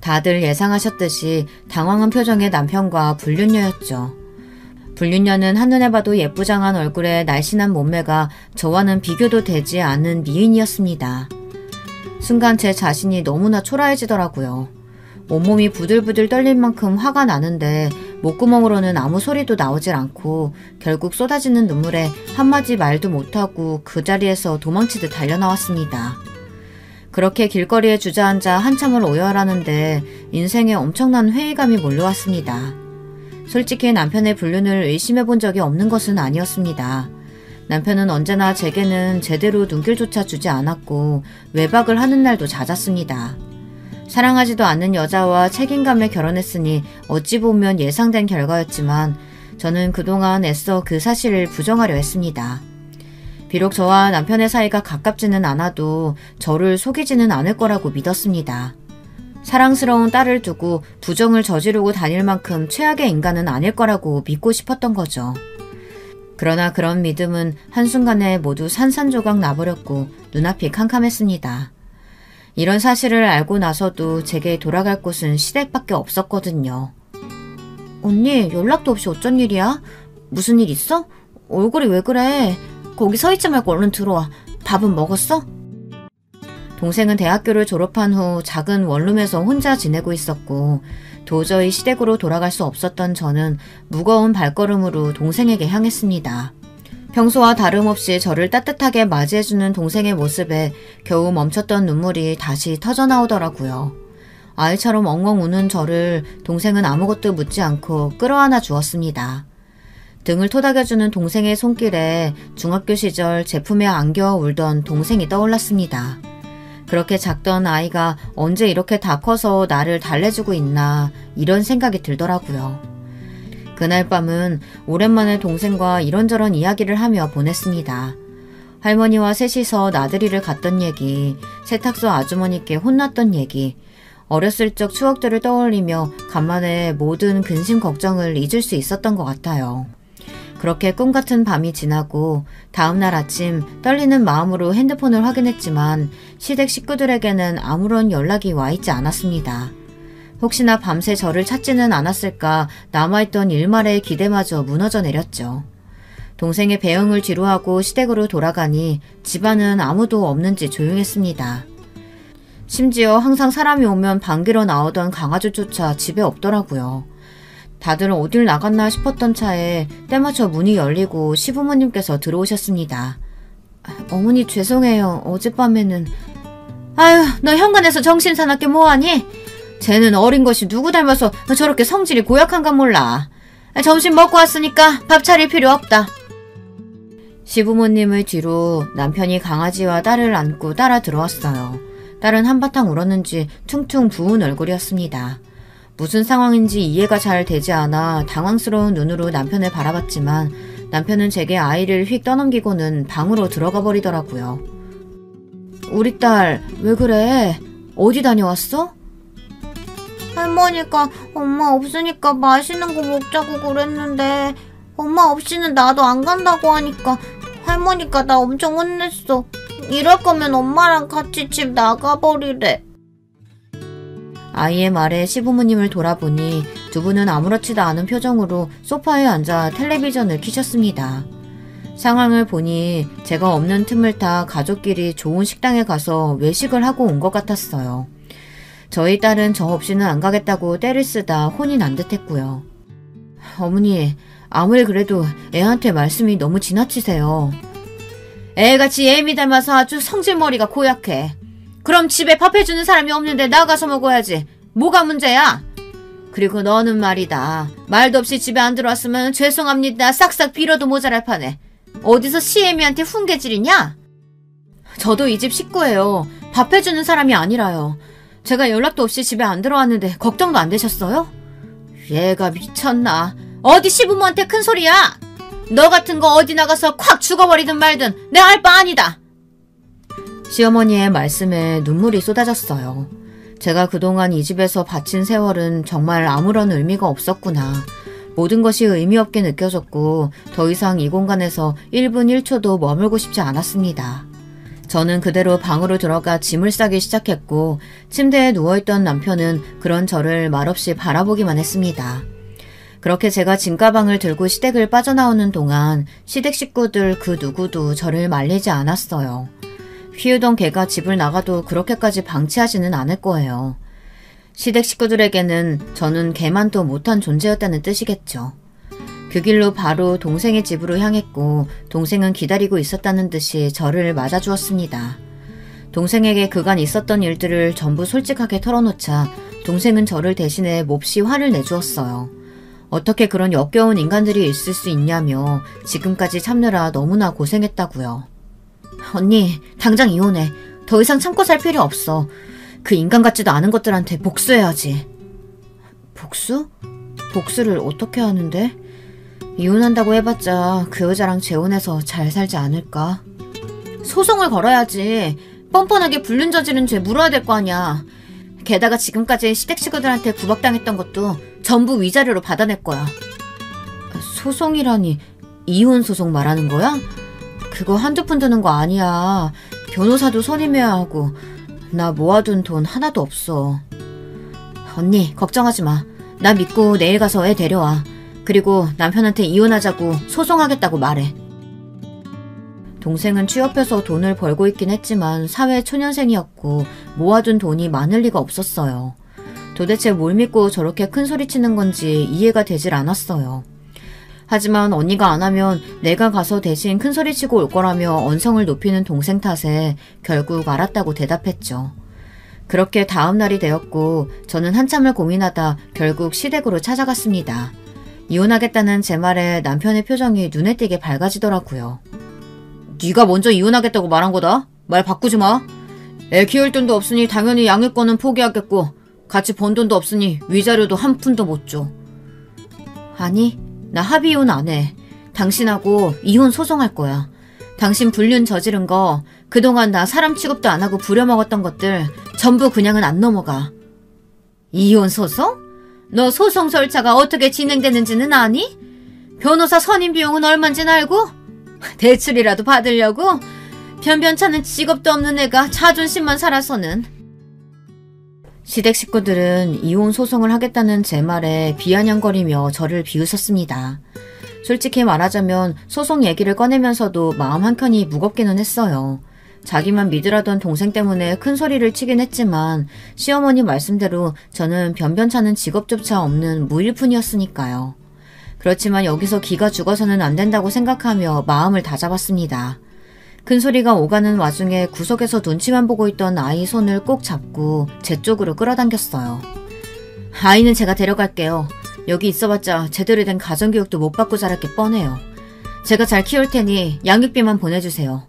다들 예상하셨듯이 당황한 표정의 남편과 불륜녀였죠. 불륜녀는 한눈에 봐도 예쁘장한 얼굴에 날씬한 몸매가 저와는 비교도 되지 않은 미인이었습니다. 순간 제 자신이 너무나 초라해지더라고요. 온몸이 부들부들 떨릴 만큼 화가 나는데 목구멍으로는 아무 소리도 나오질 않고 결국 쏟아지는 눈물에 한마디 말도 못하고 그 자리에서 도망치듯 달려나왔습니다. 그렇게 길거리에 주저앉아 한참을 오열하는데 인생에 엄청난 회의감이 몰려왔습니다. 솔직히 남편의 불륜을 의심해본 적이 없는 것은 아니었습니다. 남편은 언제나 제게는 제대로 눈길조차 주지 않았고 외박을 하는 날도 잦았습니다. 사랑하지도 않는 여자와 책임감에 결혼했으니 어찌 보면 예상된 결과였지만 저는 그동안 애써 그 사실을 부정하려 했습니다. 비록 저와 남편의 사이가 가깝지는 않아도 저를 속이지는 않을 거라고 믿었습니다. 사랑스러운 딸을 두고 부정을 저지르고 다닐 만큼 최악의 인간은 아닐 거라고 믿고 싶었던 거죠. 그러나 그런 믿음은 한순간에 모두 산산조각 나버렸고 눈앞이 캄캄했습니다. 이런 사실을 알고 나서도 제게 돌아갈 곳은 시댁밖에 없었거든요. 언니, 연락도 없이 어쩐 일이야? 무슨 일 있어? 얼굴이 왜 그래? 거기 서 있지 말고 얼른 들어와. 밥은 먹었어? 동생은 대학교를 졸업한 후 작은 원룸에서 혼자 지내고 있었고 도저히 시댁으로 돌아갈 수 없었던 저는 무거운 발걸음으로 동생에게 향했습니다. 평소와 다름없이 저를 따뜻하게 맞이해주는 동생의 모습에 겨우 멈췄던 눈물이 다시 터져나오더라고요. 아이처럼 엉엉 우는 저를 동생은 아무것도 묻지 않고 끌어안아 주었습니다. 등을 토닥여주는 동생의 손길에 중학교 시절 제품에 안겨 울던 동생이 떠올랐습니다. 그렇게 작던 아이가 언제 이렇게 다 커서 나를 달래주고 있나 이런 생각이 들더라고요. 그날 밤은 오랜만에 동생과 이런저런 이야기를 하며 보냈습니다. 할머니와 셋이서 나들이를 갔던 얘기, 세탁소 아주머니께 혼났던 얘기, 어렸을 적 추억들을 떠올리며 간만에 모든 근심 걱정을 잊을 수 있었던 것 같아요. 그렇게 꿈같은 밤이 지나고 다음날 아침 떨리는 마음으로 핸드폰을 확인했지만 시댁 식구들에게는 아무런 연락이 와 있지 않았습니다. 혹시나 밤새 저를 찾지는 않았을까 남아있던 일말의 기대마저 무너져 내렸죠. 동생의 배웅을 뒤로하고 시댁으로 돌아가니 집안은 아무도 없는지 조용했습니다. 심지어 항상 사람이 오면 반기러 나오던 강아지조차 집에 없더라고요. 다들 어딜 나갔나 싶었던 차에 때마쳐 문이 열리고 시부모님께서 들어오셨습니다. 어머니 죄송해요. 어젯밤에는... 아유, 너 현관에서 정신 사납게 뭐하니? 쟤는 어린 것이 누구 닮아서 저렇게 성질이 고약한가 몰라. 점심 먹고 왔으니까 밥 차릴 필요 없다. 시부모님의 뒤로 남편이 강아지와 딸을 안고 따라 들어왔어요. 딸은 한바탕 울었는지 퉁퉁 부은 얼굴이었습니다. 무슨 상황인지 이해가 잘 되지 않아 당황스러운 눈으로 남편을 바라봤지만 남편은 제게 아이를 휙 떠넘기고는 방으로 들어가 버리더라고요. 우리 딸 왜 그래? 어디 다녀왔어? 할머니가 엄마 없으니까 맛있는 거 먹자고 그랬는데 엄마 없이는 나도 안 간다고 하니까 할머니가 나 엄청 혼냈어. 이럴 거면 엄마랑 같이 집 나가버리래. 아이의 말에 시부모님을 돌아보니 두 분은 아무렇지도 않은 표정으로 소파에 앉아 텔레비전을 켜셨습니다. 상황을 보니 제가 없는 틈을 타 가족끼리 좋은 식당에 가서 외식을 하고 온 것 같았어요. 저희 딸은 저 없이는 안 가겠다고 떼를 쓰다 혼이 난 듯했고요. 어머니, 아무리 그래도 애한테 말씀이 너무 지나치세요. 애같이 애미 닮아서 아주 성질머리가 고약해. 그럼 집에 밥 해주는 사람이 없는데 나가서 먹어야지. 뭐가 문제야? 그리고 너는 말이다. 말도 없이 집에 안 들어왔으면 죄송합니다. 싹싹 빌어도 모자랄 판에. 어디서 시애미한테 훈계질이냐? 저도 이 집 식구예요. 밥 해주는 사람이 아니라요. 제가 연락도 없이 집에 안 들어왔는데 걱정도 안 되셨어요? 얘가 미쳤나? 어디 시부모한테 큰 소리야? 너 같은 거 어디 나가서 콱 죽어버리든 말든 내 알 바 아니다. 시어머니의 말씀에 눈물이 쏟아졌어요. 제가 그동안 이 집에서 바친 세월은 정말 아무런 의미가 없었구나. 모든 것이 의미 없게 느껴졌고 더 이상 이 공간에서 1분 1초도 머물고 싶지 않았습니다. 저는 그대로 방으로 들어가 짐을 싸기 시작했고 침대에 누워있던 남편은 그런 저를 말없이 바라보기만 했습니다. 그렇게 제가 짐가방을 들고 시댁을 빠져나오는 동안 시댁 식구들 그 누구도 저를 말리지 않았어요. 피우던 개가 집을 나가도 그렇게까지 방치하지는 않을 거예요. 시댁 식구들에게는 저는 개만도 못한 존재였다는 뜻이겠죠. 그 길로 바로 동생의 집으로 향했고 동생은 기다리고 있었다는 듯이 저를 맞아주었습니다. 동생에게 그간 있었던 일들을 전부 솔직하게 털어놓자 동생은 저를 대신해 몹시 화를 내주었어요. 어떻게 그런 역겨운 인간들이 있을 수 있냐며 지금까지 참느라 너무나 고생했다고요. 언니, 당장 이혼해. 더 이상 참고 살 필요 없어. 그 인간 같지도 않은 것들한테 복수해야지. 복수? 복수를 어떻게 하는데? 이혼한다고 해봤자 그 여자랑 재혼해서 잘 살지 않을까? 소송을 걸어야지. 뻔뻔하게 불륜 저지른 죄 물어야 될 거 아니야. 게다가 지금까지 시댁 식구들한테 구박당했던 것도 전부 위자료로 받아낼 거야. 소송이라니 이혼 소송 말하는 거야? 그거 한두 푼 드는 거 아니야. 변호사도 선임해야 하고 나 모아둔 돈 하나도 없어. 언니 걱정하지 마. 나 믿고 내일 가서 애 데려와. 그리고 남편한테 이혼하자고 소송하겠다고 말해. 동생은 취업해서 돈을 벌고 있긴 했지만 사회 초년생이었고 모아둔 돈이 많을 리가 없었어요. 도대체 뭘 믿고 저렇게 큰 소리 치는 건지 이해가 되질 않았어요. 하지만 언니가 안 하면 내가 가서 대신 큰 소리 치고 올 거라며 언성을 높이는 동생 탓에 결국 알았다고 대답했죠. 그렇게 다음 날이 되었고 저는 한참을 고민하다 결국 시댁으로 찾아갔습니다. 이혼하겠다는 제 말에 남편의 표정이 눈에 띄게 밝아지더라고요. 네가 먼저 이혼하겠다고 말한 거다. 말 바꾸지 마. 애 키울 돈도 없으니 당연히 양육권은 포기하겠고 같이 번 돈도 없으니 위자료도 한 푼도 못 줘. 아니, 나 합의 이혼 안 해. 당신하고 이혼 소송할 거야. 당신 불륜 저지른 거, 그동안 나 사람 취급도 안 하고 부려먹었던 것들 전부 그냥은 안 넘어가. 이혼 소송? 너 소송 절차가 어떻게 진행되는지는 아니? 변호사 선임 비용은 얼만지는 알고? 대출이라도 받으려고? 변변찮은 직업도 없는 애가 자존심만 살아서는. 시댁 식구들은 이혼 소송을 하겠다는 제 말에 비아냥거리며 저를 비웃었습니다. 솔직히 말하자면 소송 얘기를 꺼내면서도 마음 한켠이 무겁기는 했어요. 자기만 믿으라던 동생 때문에 큰 소리를 치긴 했지만 시어머니 말씀대로 저는 변변찮은 직업조차 없는 무일푼이었으니까요. 그렇지만 여기서 기가 죽어서는 안 된다고 생각하며 마음을 다잡았습니다. 큰 소리가 오가는 와중에 구석에서 눈치만 보고 있던 아이 손을 꼭 잡고 제 쪽으로 끌어당겼어요. 아이는 제가 데려갈게요. 여기 있어봤자 제대로 된 가정교육도 못 받고 자랄 게 뻔해요. 제가 잘 키울 테니 양육비만 보내주세요.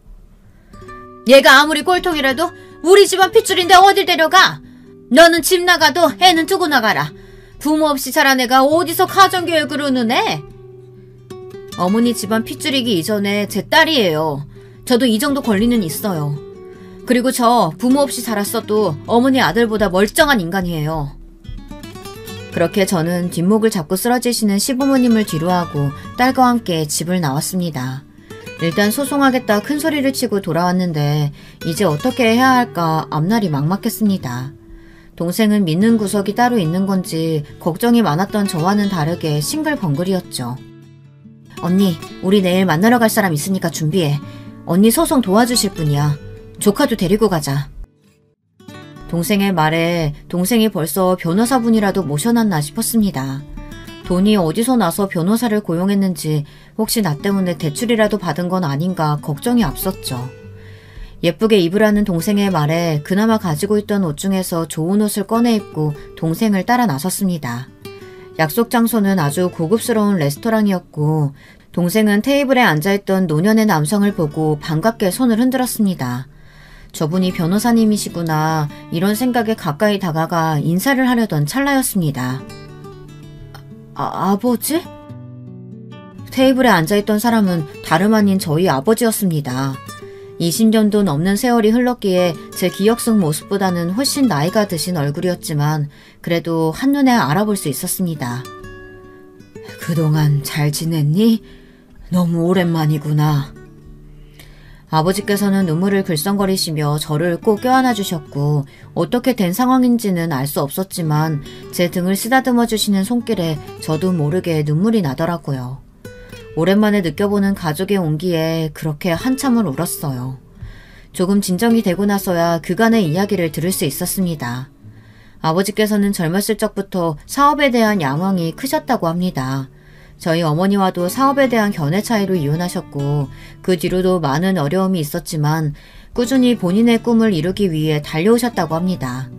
얘가 아무리 꼴통이라도 우리 집안 핏줄인데 어딜 데려가? 너는 집 나가도 애는 두고 나가라. 부모 없이 자란 애가 어디서 가정교육을 우는 애? 어머니 집안 핏줄이기 이전에 제 딸이에요. 저도 이 정도 권리는 있어요. 그리고 저 부모 없이 자랐어도 어머니 아들보다 멀쩡한 인간이에요. 그렇게 저는 뒷목을 잡고 쓰러지시는 시부모님을 뒤로하고 딸과 함께 집을 나왔습니다. 일단 소송하겠다 큰 소리를 치고 돌아왔는데 이제 어떻게 해야 할까 앞날이 막막했습니다. 동생은 믿는 구석이 따로 있는 건지 걱정이 많았던 저와는 다르게 싱글벙글이었죠. 언니, 우리 내일 만나러 갈 사람 있으니까 준비해. 언니 소송 도와주실 분이야. 조카도 데리고 가자. 동생의 말에 동생이 벌써 변호사분이라도 모셔놨나 싶었습니다. 돈이 어디서 나서 변호사를 고용했는지 혹시 나 때문에 대출이라도 받은 건 아닌가 걱정이 앞섰죠. 예쁘게 입으라는 동생의 말에 그나마 가지고 있던 옷 중에서 좋은 옷을 꺼내 입고 동생을 따라 나섰습니다. 약속 장소는 아주 고급스러운 레스토랑이었고 동생은 테이블에 앉아있던 노년의 남성을 보고 반갑게 손을 흔들었습니다. 저분이 변호사님이시구나 이런 생각에 가까이 다가가 인사를 하려던 찰나였습니다. 아버지? 테이블에 앉아있던 사람은 다름 아닌 저희 아버지였습니다. 20년도 넘는 세월이 흘렀기에 제 기억 속 모습보다는 훨씬 나이가 드신 얼굴이었지만 그래도 한눈에 알아볼 수 있었습니다. 그동안 잘 지냈니? 너무 오랜만이구나. 아버지께서는 눈물을 글썽거리시며 저를 꼭 껴안아 주셨고 어떻게 된 상황인지는 알 수 없었지만 제 등을 쓰다듬어 주시는 손길에 저도 모르게 눈물이 나더라고요. 오랜만에 느껴보는 가족의 온기에 그렇게 한참을 울었어요. 조금 진정이 되고 나서야 그간의 이야기를 들을 수 있었습니다. 아버지께서는 젊었을 적부터 사업에 대한 야망이 크셨다고 합니다. 저희 어머니와도 사업에 대한 견해 차이로 이혼하셨고 그 뒤로도 많은 어려움이 있었지만 꾸준히 본인의 꿈을 이루기 위해 달려오셨다고 합니다.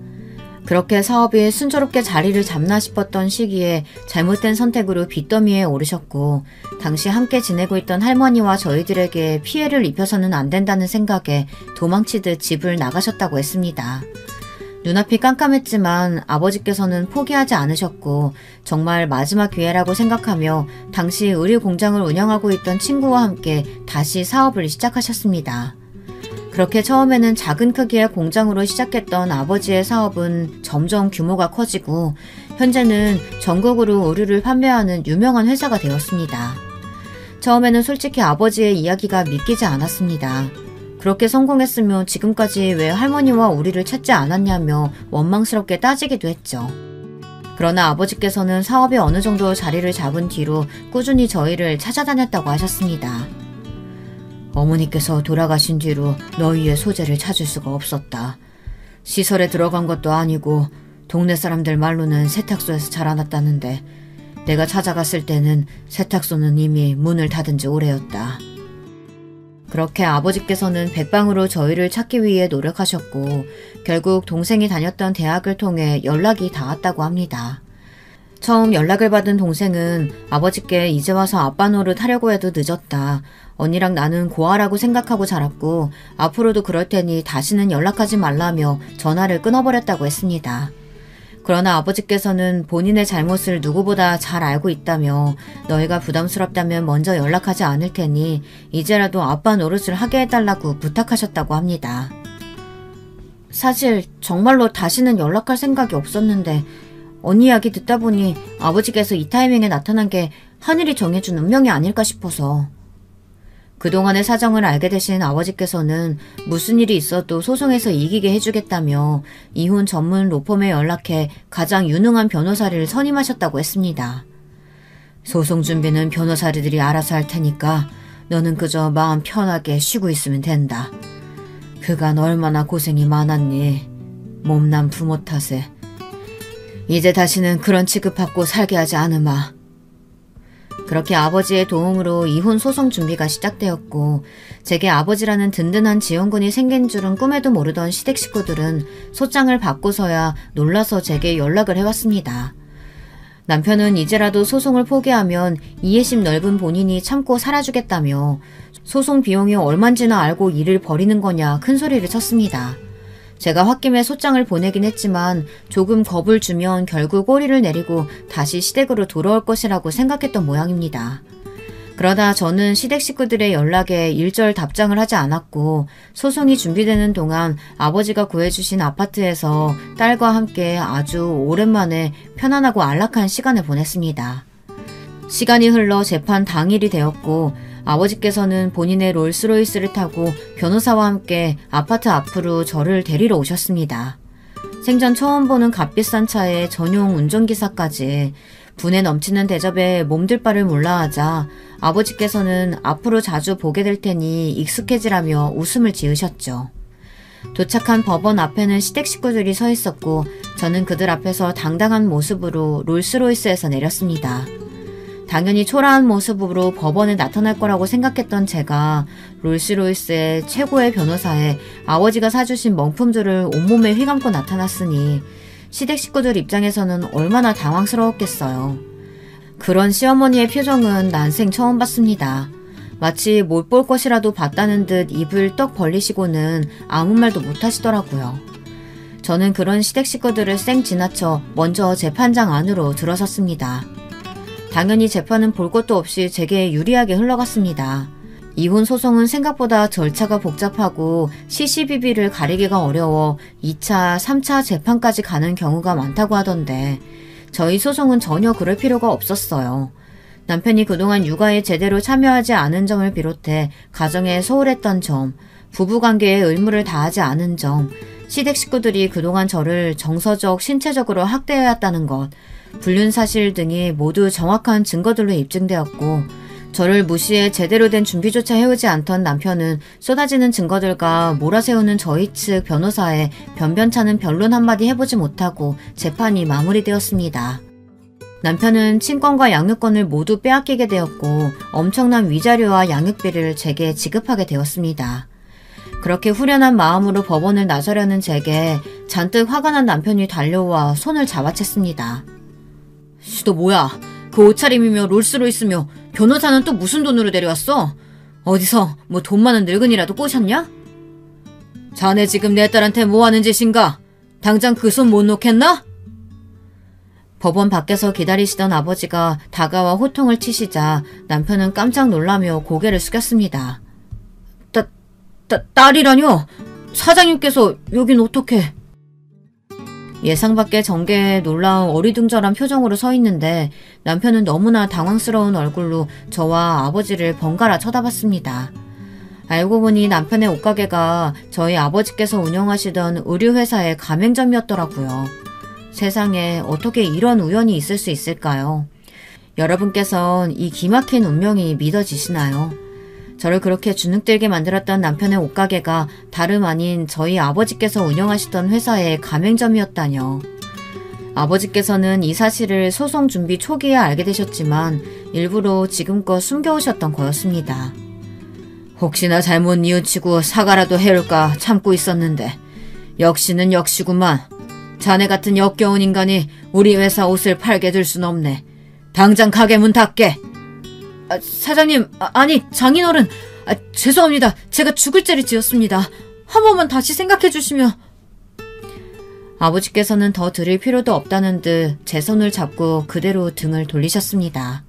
그렇게 사업이 순조롭게 자리를 잡나 싶었던 시기에 잘못된 선택으로 빚더미에 오르셨고 당시 함께 지내고 있던 할머니와 저희들에게 피해를 입혀서는 안 된다는 생각에 도망치듯 집을 나가셨다고 했습니다. 눈앞이 깜깜했지만 아버지께서는 포기하지 않으셨고 정말 마지막 기회라고 생각하며 당시 의류 공장을 운영하고 있던 친구와 함께 다시 사업을 시작하셨습니다. 그렇게 처음에는 작은 크기의 공장으로 시작했던 아버지의 사업은 점점 규모가 커지고 현재는 전국으로 의류를 판매하는 유명한 회사가 되었습니다. 처음에는 솔직히 아버지의 이야기가 믿기지 않았습니다. 그렇게 성공했으면 지금까지 왜 할머니와 우리를 찾지 않았냐며 원망스럽게 따지기도 했죠. 그러나 아버지께서는 사업이 어느 정도 자리를 잡은 뒤로 꾸준히 저희를 찾아다녔다고 하셨습니다. 어머니께서 돌아가신 뒤로 너희의 소재를 찾을 수가 없었다. 시설에 들어간 것도 아니고 동네 사람들 말로는 세탁소에서 자라났다는데 내가 찾아갔을 때는 세탁소는 이미 문을 닫은 지 오래였다. 그렇게 아버지께서는 백방으로 저희를 찾기 위해 노력하셨고 결국 동생이 다녔던 대학을 통해 연락이 닿았다고 합니다. 처음 연락을 받은 동생은 아버지께 이제 와서 아빠 노릇 하려고 해도 늦었다. 언니랑 나는 고아라고 생각하고 자랐고 앞으로도 그럴 테니 다시는 연락하지 말라며 전화를 끊어버렸다고 했습니다. 그러나 아버지께서는 본인의 잘못을 누구보다 잘 알고 있다며 너희가 부담스럽다면 먼저 연락하지 않을 테니 이제라도 아빠 노릇을 하게 해달라고 부탁하셨다고 합니다. 사실 정말로 다시는 연락할 생각이 없었는데 언니 이야기 듣다 보니 아버지께서 이 타이밍에 나타난 게 하늘이 정해준 운명이 아닐까 싶어서. 그동안의 사정을 알게 되신 아버지께서는 무슨 일이 있어도 소송에서 이기게 해주겠다며 이혼 전문 로펌에 연락해 가장 유능한 변호사를 선임하셨다고 했습니다. 소송 준비는 변호사들이 알아서 할 테니까 너는 그저 마음 편하게 쉬고 있으면 된다. 그간 얼마나 고생이 많았니. 몸난 부모 탓에. 이제 다시는 그런 취급받고 살게 하지 않으마. 그렇게 아버지의 도움으로 이혼 소송 준비가 시작되었고 제게 아버지라는 든든한 지원군이 생긴 줄은 꿈에도 모르던 시댁 식구들은 소장을 받고서야 놀라서 제게 연락을 해왔습니다. 남편은 이제라도 소송을 포기하면 이해심 넓은 본인이 참고 살아주겠다며 소송 비용이 얼만지나 알고 일을 벌이는 거냐 큰 소리를 쳤습니다. 제가 홧김에 소장을 보내긴 했지만 조금 겁을 주면 결국 꼬리를 내리고 다시 시댁으로 돌아올 것이라고 생각했던 모양입니다. 그러다 저는 시댁 식구들의 연락에 일절 답장을 하지 않았고 소송이 준비되는 동안 아버지가 구해주신 아파트에서 딸과 함께 아주 오랜만에 편안하고 안락한 시간을 보냈습니다. 시간이 흘러 재판 당일이 되었고 아버지께서는 본인의 롤스로이스를 타고 변호사와 함께 아파트 앞으로 저를 데리러 오셨습니다. 생전 처음 보는 값비싼 차에 전용 운전기사까지 분에 넘치는 대접에 몸둘 바를 몰라 하자 아버지께서는 앞으로 자주 보게 될 테니 익숙해지라며 웃음을 지으셨죠. 도착한 법원 앞에는 시댁 식구들이 서 있었고 저는 그들 앞에서 당당한 모습으로 롤스로이스에서 내렸습니다. 당연히 초라한 모습으로 법원에 나타날 거라고 생각했던 제가 롤스로이스의 최고의 변호사에 아버지가 사주신 명품들을 온몸에 휘감고 나타났으니 시댁 식구들 입장에서는 얼마나 당황스러웠겠어요. 그런 시어머니의 표정은 난생 처음 봤습니다. 마치 못 볼 것이라도 봤다는 듯 입을 떡 벌리시고는 아무 말도 못 하시더라고요. 저는 그런 시댁 식구들을 쌩 지나쳐 먼저 재판장 안으로 들어섰습니다. 당연히 재판은 볼 것도 없이 제게 유리하게 흘러갔습니다. 이혼 소송은 생각보다 절차가 복잡하고 시시비비를 가리기가 어려워 2차, 3차 재판까지 가는 경우가 많다고 하던데 저희 소송은 전혀 그럴 필요가 없었어요. 남편이 그동안 육아에 제대로 참여하지 않은 점을 비롯해 가정에 소홀했던 점, 부부관계에 의무를 다하지 않은 점, 시댁 식구들이 그동안 저를 정서적, 신체적으로 학대해왔다는 것, 불륜 사실 등이 모두 정확한 증거들로 입증되었고 저를 무시해 제대로 된 준비조차 해오지 않던 남편은 쏟아지는 증거들과 몰아세우는 저희 측 변호사의 변변찮은 변론 한마디 해보지 못하고 재판이 마무리되었습니다. 남편은 친권과 양육권을 모두 빼앗기게 되었고 엄청난 위자료와 양육비를 제게 지급하게 되었습니다. 그렇게 후련한 마음으로 법원을 나서려는 제게 잔뜩 화가 난 남편이 달려와 손을 잡아챘습니다. 너 뭐야? 그 옷차림이며 롤스로이스며 변호사는 또 무슨 돈으로 데려왔어? 어디서 뭐 돈 많은 늙은이라도 꼬셨냐? 자네 지금 내 딸한테 뭐하는 짓인가? 당장 그 손 못 놓겠나? 법원 밖에서 기다리시던 아버지가 다가와 호통을 치시자 남편은 깜짝 놀라며 고개를 숙였습니다. 딸이라뇨? 사장님께서 여긴 어떻게? 예상 밖의 전개에 놀라운 어리둥절한 표정으로 서 있는데 남편은 너무나 당황스러운 얼굴로 저와 아버지를 번갈아 쳐다봤습니다. 알고 보니 남편의 옷가게가 저희 아버지께서 운영하시던 의류회사의 가맹점이었더라고요. 세상에 어떻게 이런 우연이 있을 수 있을까요? 여러분께선 이 기막힌 운명이 믿어지시나요? 저를 그렇게 주눅들게 만들었던 남편의 옷가게가 다름 아닌 저희 아버지께서 운영하시던 회사의 가맹점이었다뇨. 아버지께서는 이 사실을 소송 준비 초기에 알게 되셨지만 일부러 지금껏 숨겨오셨던 거였습니다. 혹시나 잘못 뉘우치고 사과라도 해올까 참고 있었는데 역시는 역시구만. 자네 같은 역겨운 인간이 우리 회사 옷을 팔게 될 순 없네. 당장 가게 문 닫게. 사장님, 아니 장인어른, 죄송합니다. 제가 죽을 죄를 지었습니다. 한 번만 다시 생각해 주시면. 아버지께서는 더 드릴 필요도 없다는 듯 제 손을 잡고 그대로 등을 돌리셨습니다.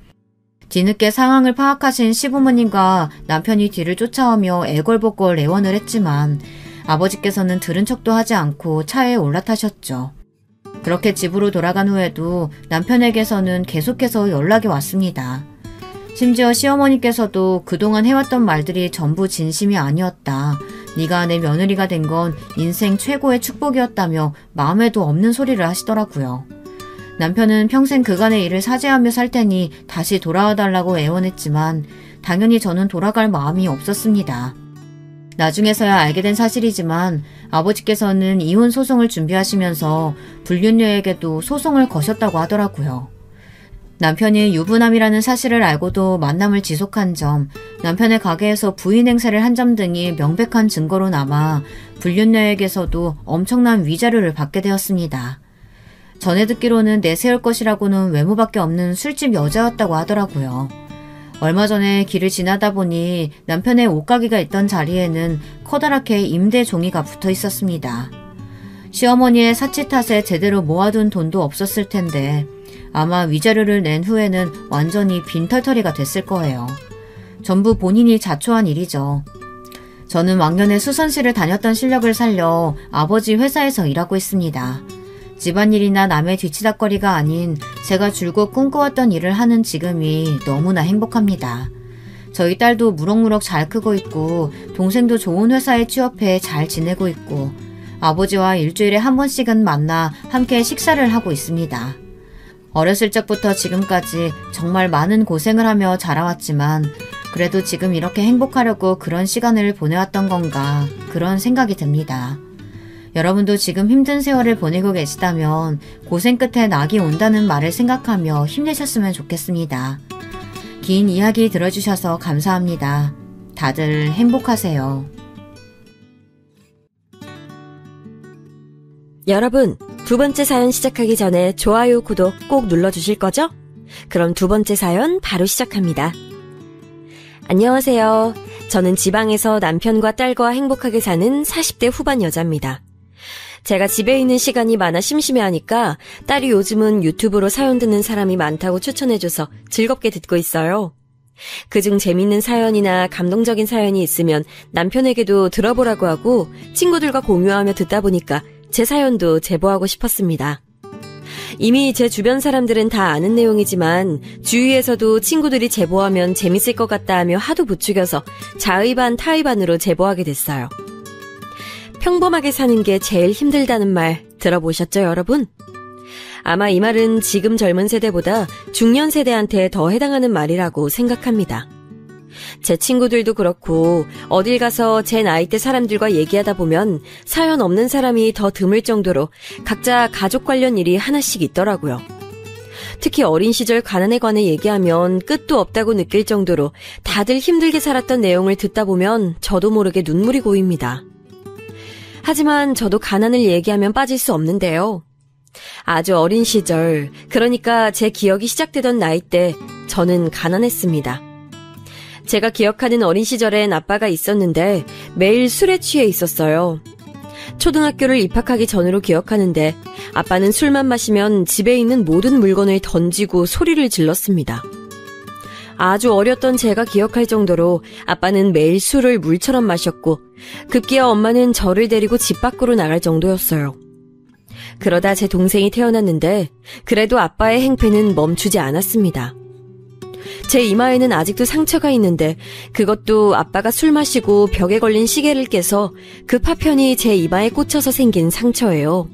뒤늦게 상황을 파악하신 시부모님과 남편이 뒤를 쫓아오며 애걸복걸 애원을 했지만 아버지께서는 들은 척도 하지 않고 차에 올라타셨죠. 그렇게 집으로 돌아간 후에도 남편에게서는 계속해서 연락이 왔습니다. 심지어 시어머니께서도 그동안 해왔던 말들이 전부 진심이 아니었다. 네가 내 며느리가 된 건 인생 최고의 축복이었다며 마음에도 없는 소리를 하시더라고요. 남편은 평생 그간의 일을 사죄하며 살 테니 다시 돌아와 달라고 애원했지만 당연히 저는 돌아갈 마음이 없었습니다. 나중에서야 알게 된 사실이지만 아버지께서는 이혼 소송을 준비하시면서 불륜녀에게도 소송을 거셨다고 하더라고요. 남편이 유부남이라는 사실을 알고도 만남을 지속한 점, 남편의 가게에서 부인 행세를 한 점 등이 명백한 증거로 남아 불륜녀에게서도 엄청난 위자료를 받게 되었습니다. 전에 듣기로는 내세울 것이라고는 외모밖에 없는 술집 여자였다고 하더라고요. 얼마 전에 길을 지나다 보니 남편의 옷가게가 있던 자리에는 커다랗게 임대 종이가 붙어 있었습니다. 시어머니의 사치 탓에 제대로 모아둔 돈도 없었을 텐데 아마 위자료를 낸 후에는 완전히 빈털터리가 됐을 거예요. 전부 본인이 자초한 일이죠. 저는 왕년에 수선실을 다녔던 실력을 살려 아버지 회사에서 일하고 있습니다. 집안일이나 남의 뒤치다거리가 아닌 제가 줄곧 꿈꿔왔던 일을 하는 지금이 너무나 행복합니다. 저희 딸도 무럭무럭 잘 크고 있고 동생도 좋은 회사에 취업해 잘 지내고 있고 아버지와 일주일에 한 번씩은 만나 함께 식사를 하고 있습니다. 어렸을 적부터 지금까지 정말 많은 고생을 하며 자라왔지만 그래도 지금 이렇게 행복하려고 그런 시간을 보내왔던 건가 그런 생각이 듭니다. 여러분도 지금 힘든 세월을 보내고 계시다면 고생 끝에 낙이 온다는 말을 생각하며 힘내셨으면 좋겠습니다. 긴 이야기 들어주셔서 감사합니다. 다들 행복하세요. 여러분, 두 번째 사연 시작하기 전에 좋아요, 구독 꼭 눌러주실 거죠? 그럼 두 번째 사연 바로 시작합니다. 안녕하세요. 저는 지방에서 남편과 딸과 행복하게 사는 40대 후반 여자입니다. 제가 집에 있는 시간이 많아 심심해하니까 딸이 요즘은 유튜브로 사연 듣는 사람이 많다고 추천해줘서 즐겁게 듣고 있어요. 그중 재밌는 사연이나 감동적인 사연이 있으면 남편에게도 들어보라고 하고 친구들과 공유하며 듣다 보니까 제 사연도 제보하고 싶었습니다. 이미 제 주변 사람들은 다 아는 내용이지만 주위에서도 친구들이 제보하면 재밌을 것 같다 하며 하도 부추겨서 자의반 타의반으로 제보하게 됐어요. 평범하게 사는 게 제일 힘들다는 말 들어보셨죠, 여러분? 아마 이 말은 지금 젊은 세대보다 중년 세대한테 더 해당하는 말이라고 생각합니다. 제 친구들도 그렇고 어딜 가서 제 나이대 사람들과 얘기하다 보면 사연 없는 사람이 더 드물 정도로 각자 가족 관련 일이 하나씩 있더라고요. 특히 어린 시절 가난에 관해 얘기하면 끝도 없다고 느낄 정도로 다들 힘들게 살았던 내용을 듣다 보면 저도 모르게 눈물이 고입니다. 하지만 저도 가난을 얘기하면 빠질 수 없는데요. 아주 어린 시절, 그러니까 제 기억이 시작되던 나이 때 저는 가난했습니다. 제가 기억하는 어린 시절엔 아빠가 있었는데 매일 술에 취해 있었어요. 초등학교를 입학하기 전으로 기억하는데 아빠는 술만 마시면 집에 있는 모든 물건을 던지고 소리를 질렀습니다. 아주 어렸던 제가 기억할 정도로 아빠는 매일 술을 물처럼 마셨고 급기야 엄마는 저를 데리고 집 밖으로 나갈 정도였어요. 그러다 제 동생이 태어났는데 그래도 아빠의 행패는 멈추지 않았습니다. 제 이마에는 아직도 상처가 있는데 그것도 아빠가 술 마시고 벽에 걸린 시계를 깨서 그 파편이 제 이마에 꽂혀서 생긴 상처예요.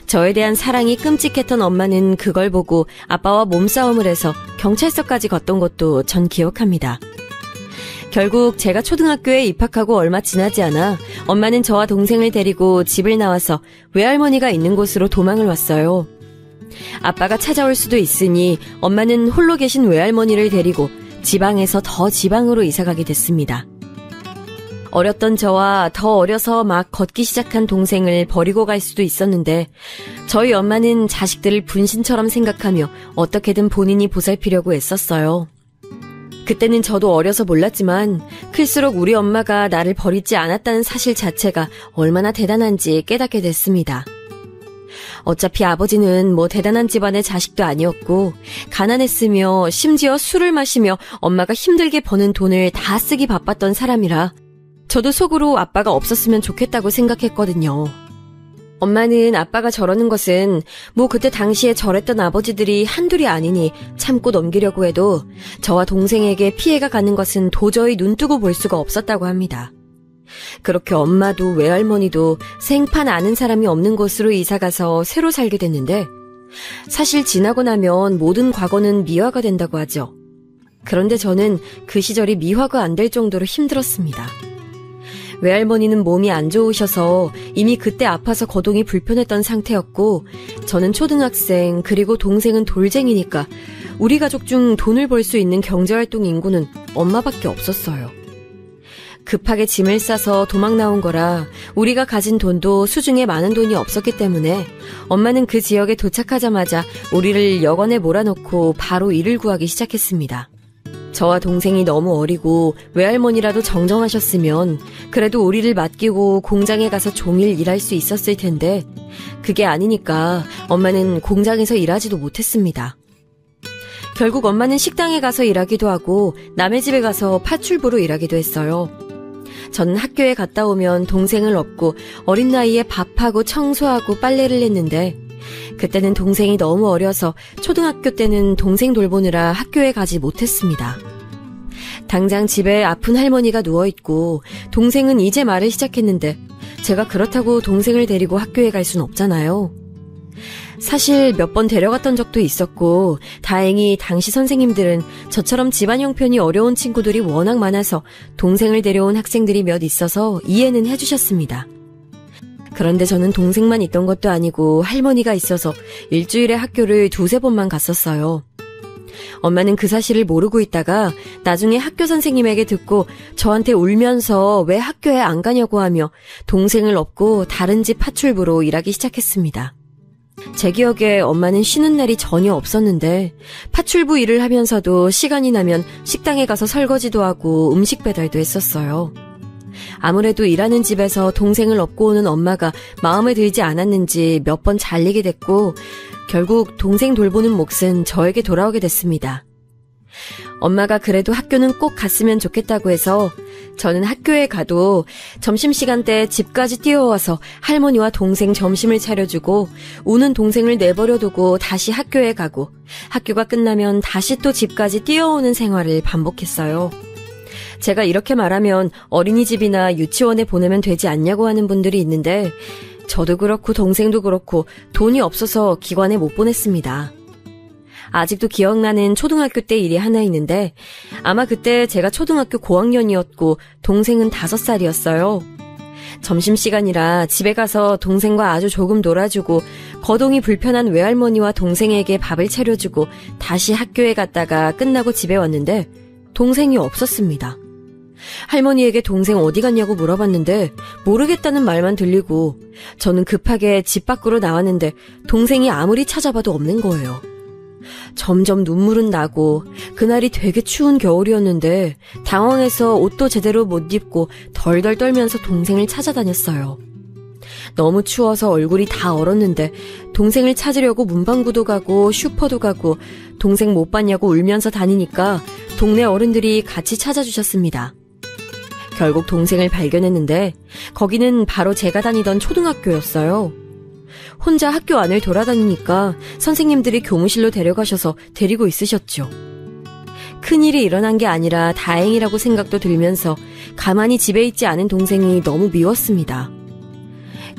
저에 대한 사랑이 끔찍했던 엄마는 그걸 보고 아빠와 몸싸움을 해서 경찰서까지 갔던 것도 전 기억합니다. 결국 제가 초등학교에 입학하고 얼마 지나지 않아 엄마는 저와 동생을 데리고 집을 나와서 외할머니가 있는 곳으로 도망을 왔어요. 아빠가 찾아올 수도 있으니 엄마는 홀로 계신 외할머니를 데리고 지방에서 더 지방으로 이사가게 됐습니다. 어렸던 저와 더 어려서 막 걷기 시작한 동생을 버리고 갈 수도 있었는데 저희 엄마는 자식들을 분신처럼 생각하며 어떻게든 본인이 보살피려고 애썼어요. 그때는 저도 어려서 몰랐지만 클수록 우리 엄마가 나를 버리지 않았다는 사실 자체가 얼마나 대단한지 깨닫게 됐습니다. 어차피 아버지는 뭐 대단한 집안의 자식도 아니었고 가난했으며 심지어 술을 마시며 엄마가 힘들게 버는 돈을 다 쓰기 바빴던 사람이라 저도 속으로 아빠가 없었으면 좋겠다고 생각했거든요. 엄마는 아빠가 저러는 것은 뭐 그때 당시에 저랬던 아버지들이 한둘이 아니니 참고 넘기려고 해도 저와 동생에게 피해가 가는 것은 도저히 눈뜨고 볼 수가 없었다고 합니다. 그렇게 엄마도 외할머니도 생판 아는 사람이 없는 곳으로 이사가서 새로 살게 됐는데 사실 지나고 나면 모든 과거는 미화가 된다고 하죠. 그런데 저는 그 시절이 미화가 안 될 정도로 힘들었습니다. 외할머니는 몸이 안 좋으셔서 이미 그때 아파서 거동이 불편했던 상태였고 저는 초등학생 그리고 동생은 돌쟁이니까 우리 가족 중 돈을 벌 수 있는 경제활동 인구는 엄마밖에 없었어요. 급하게 짐을 싸서 도망 나온 거라 우리가 가진 돈도 수중에 많은 돈이 없었기 때문에 엄마는 그 지역에 도착하자마자 우리를 여관에 몰아넣고 바로 일을 구하기 시작했습니다. 저와 동생이 너무 어리고 외할머니라도 정정하셨으면 그래도 우리를 맡기고 공장에 가서 종일 일할 수 있었을 텐데 그게 아니니까 엄마는 공장에서 일하지도 못했습니다. 결국 엄마는 식당에 가서 일하기도 하고 남의 집에 가서 파출부로 일하기도 했어요. 저는 학교에 갔다 오면 동생을 업고 어린 나이에 밥하고 청소하고 빨래를 했는데 그때는 동생이 너무 어려서 초등학교 때는 동생 돌보느라 학교에 가지 못했습니다. 당장 집에 아픈 할머니가 누워있고 동생은 이제 말을 시작했는데 제가 그렇다고 동생을 데리고 학교에 갈 순 없잖아요. 사실 몇 번 데려갔던 적도 있었고 다행히 당시 선생님들은 저처럼 집안 형편이 어려운 친구들이 워낙 많아서 동생을 데려온 학생들이 몇 있어서 이해는 해주셨습니다. 그런데 저는 동생만 있던 것도 아니고 할머니가 있어서 일주일에 학교를 2-3번만 갔었어요. 엄마는 그 사실을 모르고 있다가 나중에 학교 선생님에게 듣고 저한테 울면서 왜 학교에 안 가냐고 하며 동생을 업고 다른 집 파출부로 일하기 시작했습니다. 제 기억에 엄마는 쉬는 날이 전혀 없었는데 파출부 일을 하면서도 시간이 나면 식당에 가서 설거지도 하고 음식 배달도 했었어요. 아무래도 일하는 집에서 동생을 업고 오는 엄마가 마음에 들지 않았는지 몇 번 잘리게 됐고 결국 동생 돌보는 몫은 저에게 돌아오게 됐습니다. 엄마가 그래도 학교는 꼭 갔으면 좋겠다고 해서 저는 학교에 가도 점심시간 때 집까지 뛰어와서 할머니와 동생 점심을 차려주고 우는 동생을 내버려두고 다시 학교에 가고 학교가 끝나면 다시 또 집까지 뛰어오는 생활을 반복했어요. 제가 이렇게 말하면 어린이집이나 유치원에 보내면 되지 않냐고 하는 분들이 있는데 저도 그렇고 동생도 그렇고 돈이 없어서 기관에 못 보냈습니다. 아직도 기억나는 초등학교 때 일이 하나 있는데 아마 그때 제가 초등학교 고학년이었고 동생은 5살이었어요. 점심시간이라 집에 가서 동생과 아주 조금 놀아주고 거동이 불편한 외할머니와 동생에게 밥을 차려주고 다시 학교에 갔다가 끝나고 집에 왔는데 동생이 없었습니다. 할머니에게 동생 어디 갔냐고 물어봤는데 모르겠다는 말만 들리고 저는 급하게 집 밖으로 나왔는데 동생이 아무리 찾아봐도 없는 거예요. 점점 눈물은 나고 그날이 되게 추운 겨울이었는데 당황해서 옷도 제대로 못 입고 덜덜 떨면서 동생을 찾아다녔어요. 너무 추워서 얼굴이 다 얼었는데 동생을 찾으려고 문방구도 가고 슈퍼도 가고 동생 못 봤냐고 울면서 다니니까 동네 어른들이 같이 찾아주셨습니다. 결국 동생을 발견했는데 거기는 바로 제가 다니던 초등학교였어요. 혼자 학교 안을 돌아다니니까 선생님들이 교무실로 데려가셔서 데리고 있으셨죠. 큰일이 일어난 게 아니라 다행이라고 생각도 들면서 가만히 집에 있지 않은 동생이 너무 미웠습니다.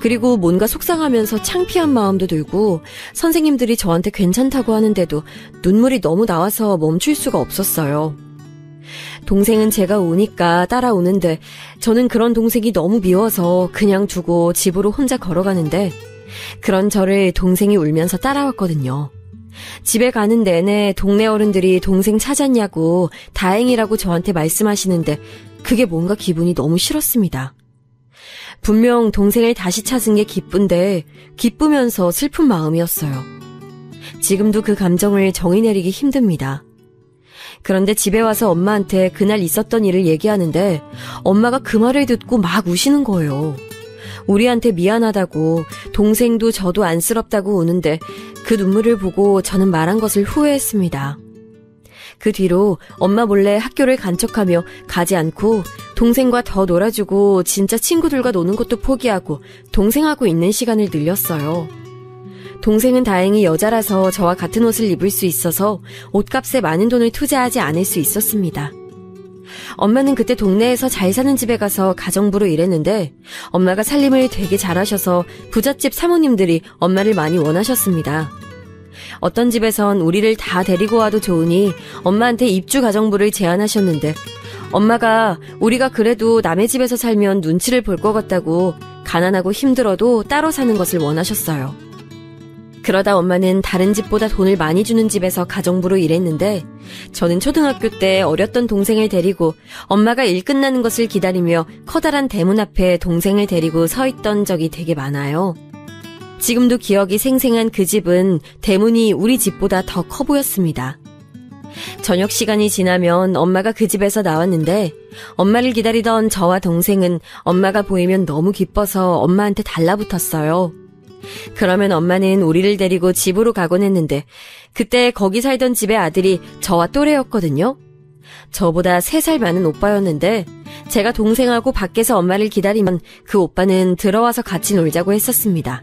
그리고 뭔가 속상하면서 창피한 마음도 들고 선생님들이 저한테 괜찮다고 하는데도 눈물이 너무 나와서 멈출 수가 없었어요. 동생은 제가 우니까 따라오는데 저는 그런 동생이 너무 미워서 그냥 두고 집으로 혼자 걸어가는데 그런 저를 동생이 울면서 따라왔거든요. 집에 가는 내내 동네 어른들이 동생 찾았냐고 다행이라고 저한테 말씀하시는데 그게 뭔가 기분이 너무 싫었습니다. 분명 동생을 다시 찾은 게 기쁜데 기쁘면서 슬픈 마음이었어요. 지금도 그 감정을 정의 내리기 힘듭니다. 그런데 집에 와서 엄마한테 그날 있었던 일을 얘기하는데 엄마가 그 말을 듣고 막 우시는 거예요. 우리한테 미안하다고 동생도 저도 안쓰럽다고 우는데 그 눈물을 보고 저는 말한 것을 후회했습니다. 그 뒤로 엄마 몰래 학교를 간척하며 가지 않고 동생과 더 놀아주고 진짜 친구들과 노는 것도 포기하고 동생하고 있는 시간을 늘렸어요. 동생은 다행히 여자라서 저와 같은 옷을 입을 수 있어서 옷값에 많은 돈을 투자하지 않을 수 있었습니다. 엄마는 그때 동네에서 잘 사는 집에 가서 가정부로 일했는데 엄마가 살림을 되게 잘하셔서 부잣집 사모님들이 엄마를 많이 원하셨습니다. 어떤 집에선 우리를 다 데리고 와도 좋으니 엄마한테 입주 가정부를 제안하셨는데 엄마가 우리가 그래도 남의 집에서 살면 눈치를 볼 것 같다고 가난하고 힘들어도 따로 사는 것을 원하셨어요. 그러다 엄마는 다른 집보다 돈을 많이 주는 집에서 가정부로 일했는데 저는 초등학교 때 어렸던 동생을 데리고 엄마가 일 끝나는 것을 기다리며 커다란 대문 앞에 동생을 데리고 서 있던 적이 되게 많아요. 지금도 기억이 생생한 그 집은 대문이 우리 집보다 더 커 보였습니다. 저녁 시간이 지나면 엄마가 그 집에서 나왔는데 엄마를 기다리던 저와 동생은 엄마가 보이면 너무 기뻐서 엄마한테 달라붙었어요. 그러면 엄마는 우리를 데리고 집으로 가곤 했는데 그때 거기 살던 집의 아들이 저와 또래였거든요. 저보다 3살 많은 오빠였는데 제가 동생하고 밖에서 엄마를 기다리면 그 오빠는 들어와서 같이 놀자고 했었습니다.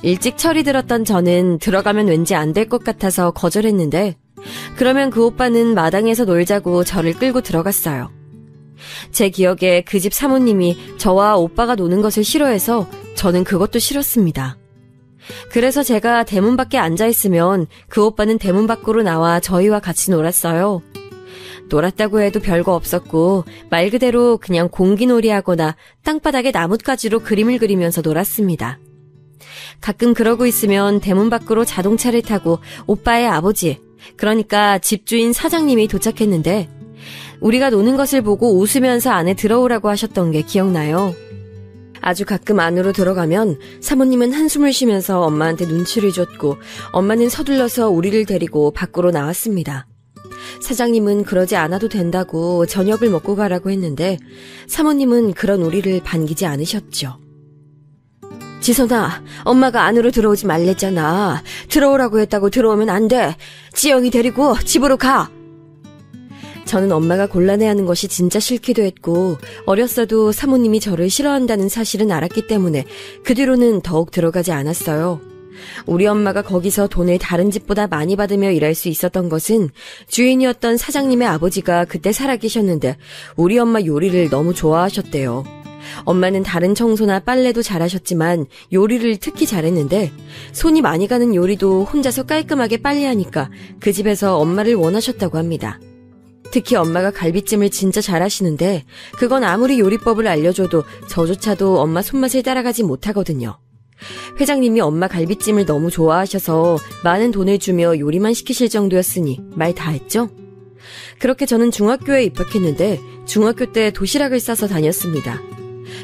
일찍 철이 들었던 저는 들어가면 왠지 안 될 것 같아서 거절했는데 그러면 그 오빠는 마당에서 놀자고 저를 끌고 들어갔어요. 제 기억에 그 집 사모님이 저와 오빠가 노는 것을 싫어해서 저는 그것도 싫었습니다. 그래서 제가 대문 밖에 앉아있으면 그 오빠는 대문 밖으로 나와 저희와 같이 놀았어요. 놀았다고 해도 별거 없었고 말 그대로 그냥 공기놀이 하거나 땅바닥에 나뭇가지로 그림을 그리면서 놀았습니다. 가끔 그러고 있으면 대문 밖으로 자동차를 타고 오빠의 아버지, 그러니까 집주인 사장님이 도착했는데 우리가 노는 것을 보고 웃으면서 안에 들어오라고 하셨던 게 기억나요. 아주 가끔 안으로 들어가면 사모님은 한숨을 쉬면서 엄마한테 눈치를 줬고 엄마는 서둘러서 우리를 데리고 밖으로 나왔습니다. 사장님은 그러지 않아도 된다고 저녁을 먹고 가라고 했는데 사모님은 그런 우리를 반기지 않으셨죠. 지선아, 엄마가 안으로 들어오지 말랬잖아. 들어오라고 했다고 들어오면 안 돼. 지영이 데리고 집으로 가. 저는 엄마가 곤란해하는 것이 진짜 싫기도 했고 어렸어도 사모님이 저를 싫어한다는 사실은 알았기 때문에 그 뒤로는 더욱 들어가지 않았어요. 우리 엄마가 거기서 돈을 다른 집보다 많이 받으며 일할 수 있었던 것은 주인이었던 사장님의 아버지가 그때 살아계셨는데 우리 엄마 요리를 너무 좋아하셨대요. 엄마는 다른 청소나 빨래도 잘하셨지만 요리를 특히 잘했는데 손이 많이 가는 요리도 혼자서 깔끔하게 빨리하니까 그 집에서 엄마를 원하셨다고 합니다. 특히 엄마가 갈비찜을 진짜 잘하시는데 그건 아무리 요리법을 알려줘도 저조차도 엄마 손맛을 따라가지 못하거든요. 회장님이 엄마 갈비찜을 너무 좋아하셔서 많은 돈을 주며 요리만 시키실 정도였으니 말 다 했죠? 그렇게 저는 중학교에 입학했는데 중학교 때 도시락을 싸서 다녔습니다.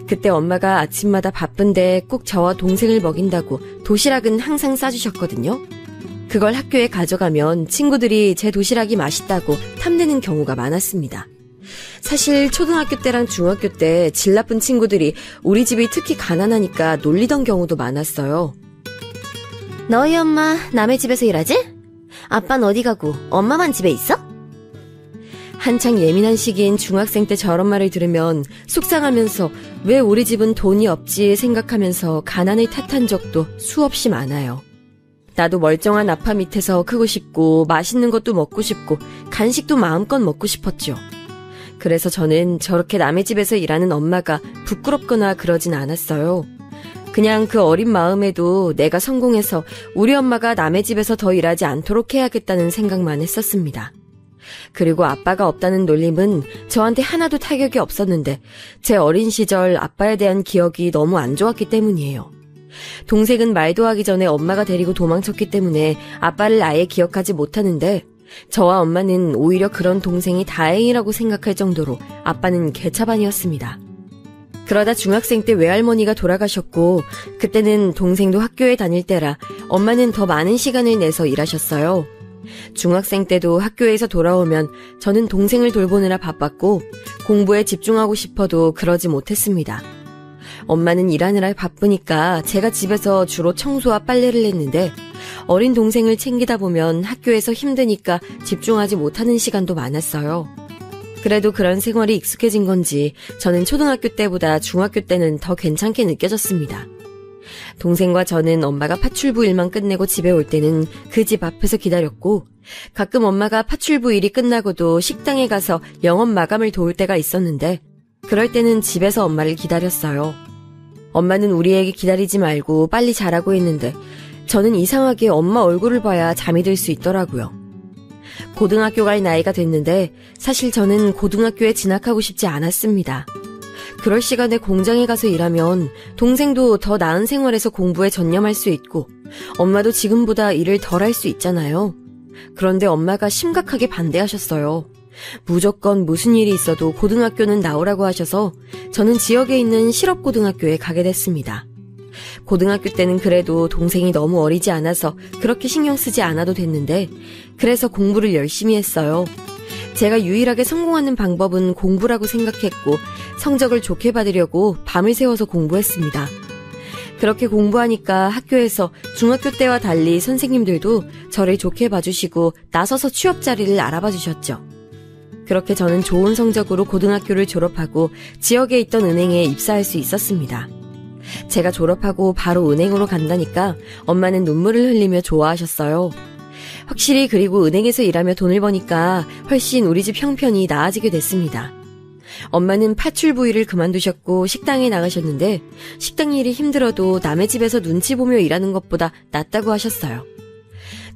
그때 엄마가 아침마다 바쁜데 꼭 저와 동생을 먹인다고 도시락은 항상 싸주셨거든요. 그걸 학교에 가져가면 친구들이 제 도시락이 맛있다고 탐내는 경우가 많았습니다. 사실 초등학교 때랑 중학교 때 질 나쁜 친구들이 우리 집이 특히 가난하니까 놀리던 경우도 많았어요. 너희 엄마 남의 집에서 일하지? 아빠는 어디 가고 엄마만 집에 있어? 한창 예민한 시기인 중학생 때 저런 말을 들으면 속상하면서 왜 우리 집은 돈이 없지 생각하면서 가난을 탓한 적도 수없이 많아요. 나도 멀쩡한 아파 밑에서 크고 싶고 맛있는 것도 먹고 싶고 간식도 마음껏 먹고 싶었죠. 그래서 저는 저렇게 남의 집에서 일하는 엄마가 부끄럽거나 그러진 않았어요. 그냥 그 어린 마음에도 내가 성공해서 우리 엄마가 남의 집에서 더 일하지 않도록 해야겠다는 생각만 했었습니다. 그리고 아빠가 없다는 놀림은 저한테 하나도 타격이 없었는데 제 어린 시절 아빠에 대한 기억이 너무 안 좋았기 때문이에요. 동생은 말도 하기 전에 엄마가 데리고 도망쳤기 때문에 아빠를 아예 기억하지 못하는데 저와 엄마는 오히려 그런 동생이 다행이라고 생각할 정도로 아빠는 개차반이었습니다. 그러다 중학생 때 외할머니가 돌아가셨고 그때는 동생도 학교에 다닐 때라 엄마는 더 많은 시간을 내서 일하셨어요. 중학생 때도 학교에서 돌아오면 저는 동생을 돌보느라 바빴고 공부에 집중하고 싶어도 그러지 못했습니다. 엄마는 일하느라 바쁘니까 제가 집에서 주로 청소와 빨래를 했는데 어린 동생을 챙기다 보면 학교에서 힘드니까 집중하지 못하는 시간도 많았어요. 그래도 그런 생활이 익숙해진 건지 저는 초등학교 때보다 중학교 때는 더 괜찮게 느껴졌습니다. 동생과 저는 엄마가 파출부 일만 끝내고 집에 올 때는 그 집 앞에서 기다렸고 가끔 엄마가 파출부 일이 끝나고도 식당에 가서 영업 마감을 도울 때가 있었는데 그럴 때는 집에서 엄마를 기다렸어요. 엄마는 우리에게 기다리지 말고 빨리 자라고 했는데 저는 이상하게 엄마 얼굴을 봐야 잠이 들 수 있더라고요. 고등학교 갈 나이가 됐는데 사실 저는 고등학교에 진학하고 싶지 않았습니다. 그럴 시간에 공장에 가서 일하면 동생도 더 나은 생활에서 공부에 전념할 수 있고 엄마도 지금보다 일을 덜 할 수 있잖아요. 그런데 엄마가 심각하게 반대하셨어요. 무조건 무슨 일이 있어도 고등학교는 나오라고 하셔서 저는 지역에 있는 실업고등학교에 가게 됐습니다. 고등학교 때는 그래도 동생이 너무 어리지 않아서 그렇게 신경 쓰지 않아도 됐는데 그래서 공부를 열심히 했어요. 제가 유일하게 성공하는 방법은 공부라고 생각했고 성적을 좋게 받으려고 밤을 새워서 공부했습니다. 그렇게 공부하니까 학교에서 중학교 때와 달리 선생님들도 저를 좋게 봐주시고 나서서 취업 자리를 알아봐 주셨죠. 그렇게 저는 좋은 성적으로 고등학교를 졸업하고 지역에 있던 은행에 입사할 수 있었습니다. 제가 졸업하고 바로 은행으로 간다니까 엄마는 눈물을 흘리며 좋아하셨어요. 확실히 그리고 은행에서 일하며 돈을 버니까 훨씬 우리 집 형편이 나아지게 됐습니다. 엄마는 파출부 일을 그만두셨고 식당에 나가셨는데 식당 일이 힘들어도 남의 집에서 눈치 보며 일하는 것보다 낫다고 하셨어요.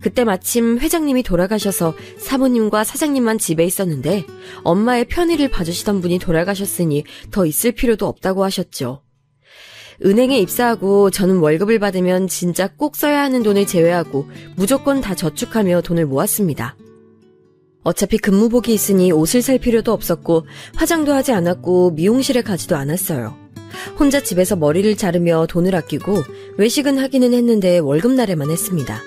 그때 마침 회장님이 돌아가셔서 사모님과 사장님만 집에 있었는데 엄마의 편의를 봐주시던 분이 돌아가셨으니 더 있을 필요도 없다고 하셨죠. 은행에 입사하고 저는 월급을 받으면 진짜 꼭 써야 하는 돈을 제외하고 무조건 다 저축하며 돈을 모았습니다. 어차피 근무복이 있으니 옷을 살 필요도 없었고 화장도 하지 않았고 미용실에 가지도 않았어요. 혼자 집에서 머리를 자르며 돈을 아끼고 외식은 하기는 했는데 월급날에만 했습니다.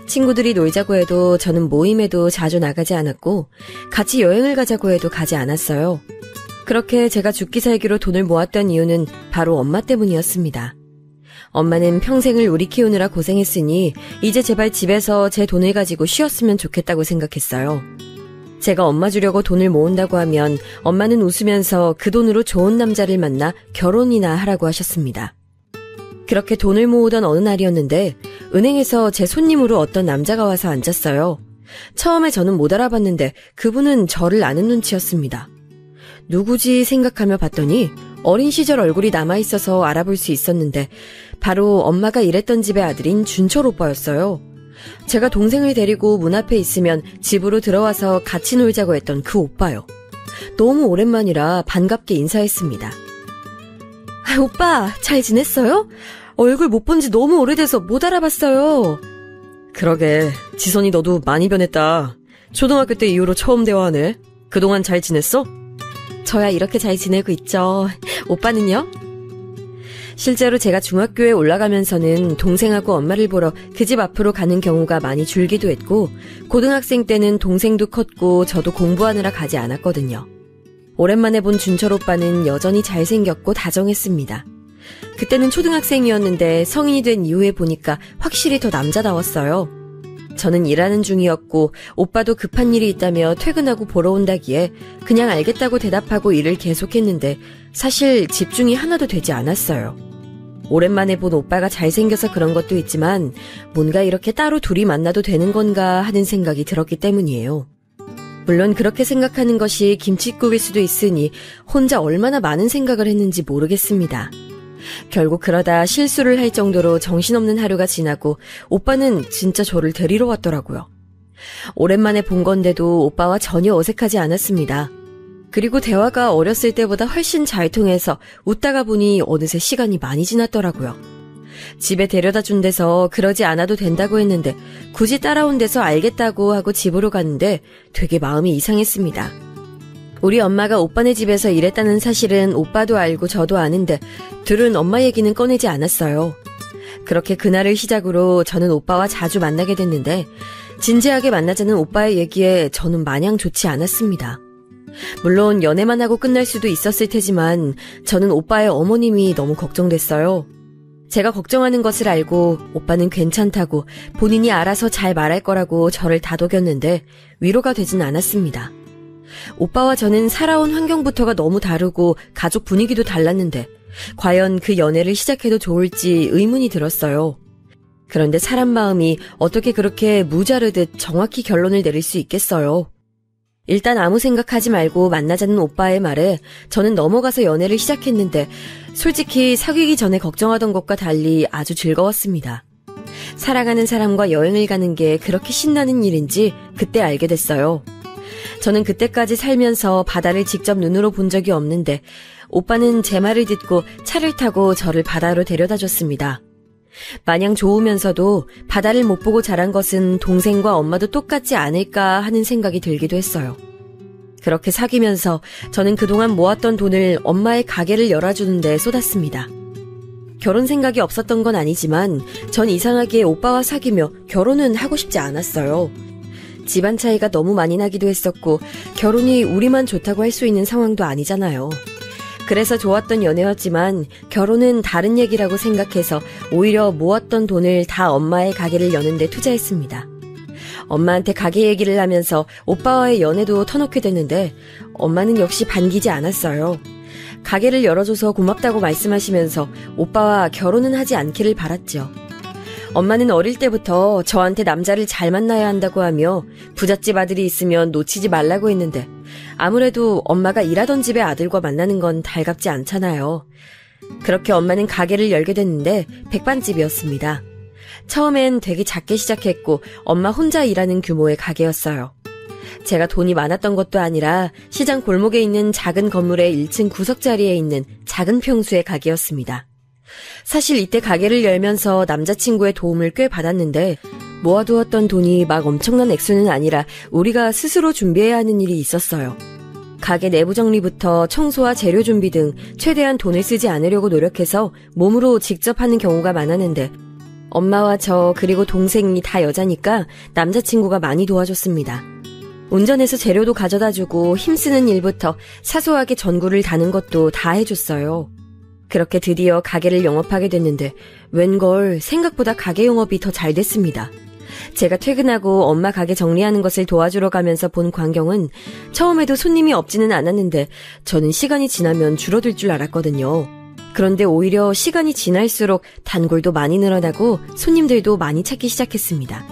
친구들이 놀자고 해도 저는 모임에도 자주 나가지 않았고 같이 여행을 가자고 해도 가지 않았어요. 그렇게 제가 죽기 살기로 돈을 모았던 이유는 바로 엄마 때문이었습니다. 엄마는 평생을 우리 키우느라 고생했으니 이제 제발 집에서 제 돈을 가지고 쉬었으면 좋겠다고 생각했어요. 제가 엄마 주려고 돈을 모은다고 하면 엄마는 웃으면서 그 돈으로 좋은 남자를 만나 결혼이나 하라고 하셨습니다. 그렇게 돈을 모으던 어느 날이었는데 은행에서 제 손님으로 어떤 남자가 와서 앉았어요. 처음에 저는 못 알아봤는데 그분은 저를 아는 눈치였습니다. 누구지 생각하며 봤더니 어린 시절 얼굴이 남아있어서 알아볼 수 있었는데 바로 엄마가 일했던 집의 아들인 준철 오빠였어요. 제가 동생을 데리고 문 앞에 있으면 집으로 들어와서 같이 놀자고 했던 그 오빠요. 너무 오랜만이라 반갑게 인사했습니다. 오빠, 잘 지냈어요? 얼굴 못 본 지 너무 오래돼서 못 알아봤어요. 그러게, 지선이 너도 많이 변했다. 초등학교 때 이후로 처음 대화하네. 그동안 잘 지냈어? 저야 이렇게 잘 지내고 있죠. 오빠는요? 실제로 제가 중학교에 올라가면서는 동생하고 엄마를 보러 그 집 앞으로 가는 경우가 많이 줄기도 했고, 고등학생 때는 동생도 컸고 저도 공부하느라 가지 않았거든요. 오랜만에 본 준철 오빠는 여전히 잘생겼고 다정했습니다. 그때는 초등학생이었는데 성인이 된 이후에 보니까 확실히 더 남자다웠어요. 저는 일하는 중이었고 오빠도 급한 일이 있다며 퇴근하고 보러 온다기에 그냥 알겠다고 대답하고 일을 계속했는데 사실 집중이 하나도 되지 않았어요. 오랜만에 본 오빠가 잘생겨서 그런 것도 있지만 뭔가 이렇게 따로 둘이 만나도 되는 건가 하는 생각이 들었기 때문이에요. 물론 그렇게 생각하는 것이 김칫국일 수도 있으니 혼자 얼마나 많은 생각을 했는지 모르겠습니다. 결국 그러다 실수를 할 정도로 정신없는 하루가 지나고 오빠는 진짜 저를 데리러 왔더라고요. 오랜만에 본 건데도 오빠와 전혀 어색하지 않았습니다. 그리고 대화가 어렸을 때보다 훨씬 잘 통해서 웃다가 보니 어느새 시간이 많이 지났더라고요. 집에 데려다 준 데서 그러지 않아도 된다고 했는데 굳이 따라온 데서 알겠다고 하고 집으로 갔는데 되게 마음이 이상했습니다. 우리 엄마가 오빠네 집에서 일했다는 사실은 오빠도 알고 저도 아는데 둘은 엄마 얘기는 꺼내지 않았어요. 그렇게 그날을 시작으로 저는 오빠와 자주 만나게 됐는데 진지하게 만나자는 오빠의 얘기에 저는 마냥 좋지 않았습니다. 물론 연애만 하고 끝날 수도 있었을 테지만 저는 오빠의 어머님이 너무 걱정됐어요. 제가 걱정하는 것을 알고 오빠는 괜찮다고 본인이 알아서 잘 말할 거라고 저를 다독였는데 위로가 되진 않았습니다. 오빠와 저는 살아온 환경부터가 너무 다르고 가족 분위기도 달랐는데 과연 그 연애를 시작해도 좋을지 의문이 들었어요. 그런데 사람 마음이 어떻게 그렇게 무자르듯 정확히 결론을 내릴 수 있겠어요. 일단 아무 생각하지 말고 만나자는 오빠의 말에 저는 넘어가서 연애를 시작했는데 솔직히 사귀기 전에 걱정하던 것과 달리 아주 즐거웠습니다. 사랑하는 사람과 여행을 가는 게 그렇게 신나는 일인지 그때 알게 됐어요. 저는 그때까지 살면서 바다를 직접 눈으로 본 적이 없는데 오빠는 제 말을 듣고 차를 타고 저를 바다로 데려다 줬습니다. 마냥 좋으면서도 바다를 못 보고 자란 것은 동생과 엄마도 똑같지 않을까 하는 생각이 들기도 했어요. 그렇게 사귀면서 저는 그동안 모았던 돈을 엄마의 가게를 열어주는 데 쏟았습니다. 결혼 생각이 없었던 건 아니지만 전 이상하게 오빠와 사귀며 결혼은 하고 싶지 않았어요. 집안 차이가 너무 많이 나기도 했었고 결혼이 우리만 좋다고 할 수 있는 상황도 아니잖아요. 그래서 좋았던 연애였지만 결혼은 다른 얘기라고 생각해서 오히려 모았던 돈을 다 엄마의 가게를 여는 데 투자했습니다. 엄마한테 가게 얘기를 하면서 오빠와의 연애도 터놓게 됐는데 엄마는 역시 반기지 않았어요. 가게를 열어줘서 고맙다고 말씀하시면서 오빠와 결혼은 하지 않기를 바랐죠. 엄마는 어릴 때부터 저한테 남자를 잘 만나야 한다고 하며 부잣집 아들이 있으면 놓치지 말라고 했는데 아무래도 엄마가 일하던 집의 아들과 만나는 건 달갑지 않잖아요. 그렇게 엄마는 가게를 열게 됐는데 백반집이었습니다. 처음엔 되게 작게 시작했고 엄마 혼자 일하는 규모의 가게였어요. 제가 돈이 많았던 것도 아니라 시장 골목에 있는 작은 건물의 1층 구석자리에 있는 작은 평수의 가게였습니다. 사실 이때 가게를 열면서 남자친구의 도움을 꽤 받았는데 모아두었던 돈이 막 엄청난 액수는 아니라 우리가 스스로 준비해야 하는 일이 있었어요. 가게 내부 정리부터 청소와 재료 준비 등 최대한 돈을 쓰지 않으려고 노력해서 몸으로 직접 하는 경우가 많았는데 엄마와 저 그리고 동생이 다 여자니까 남자친구가 많이 도와줬습니다. 운전해서 재료도 가져다주고 힘쓰는 일부터 사소하게 전구를 다는 것도 다 해줬어요. 그렇게 드디어 가게를 영업하게 됐는데 웬걸 생각보다 가게 영업이 더 잘 됐습니다. 제가 퇴근하고 엄마 가게 정리하는 것을 도와주러 가면서 본 광경은 처음에도 손님이 없지는 않았는데 저는 시간이 지나면 줄어들 줄 알았거든요. 그런데 오히려 시간이 지날수록 단골도 많이 늘어나고 손님들도 많이 찾기 시작했습니다.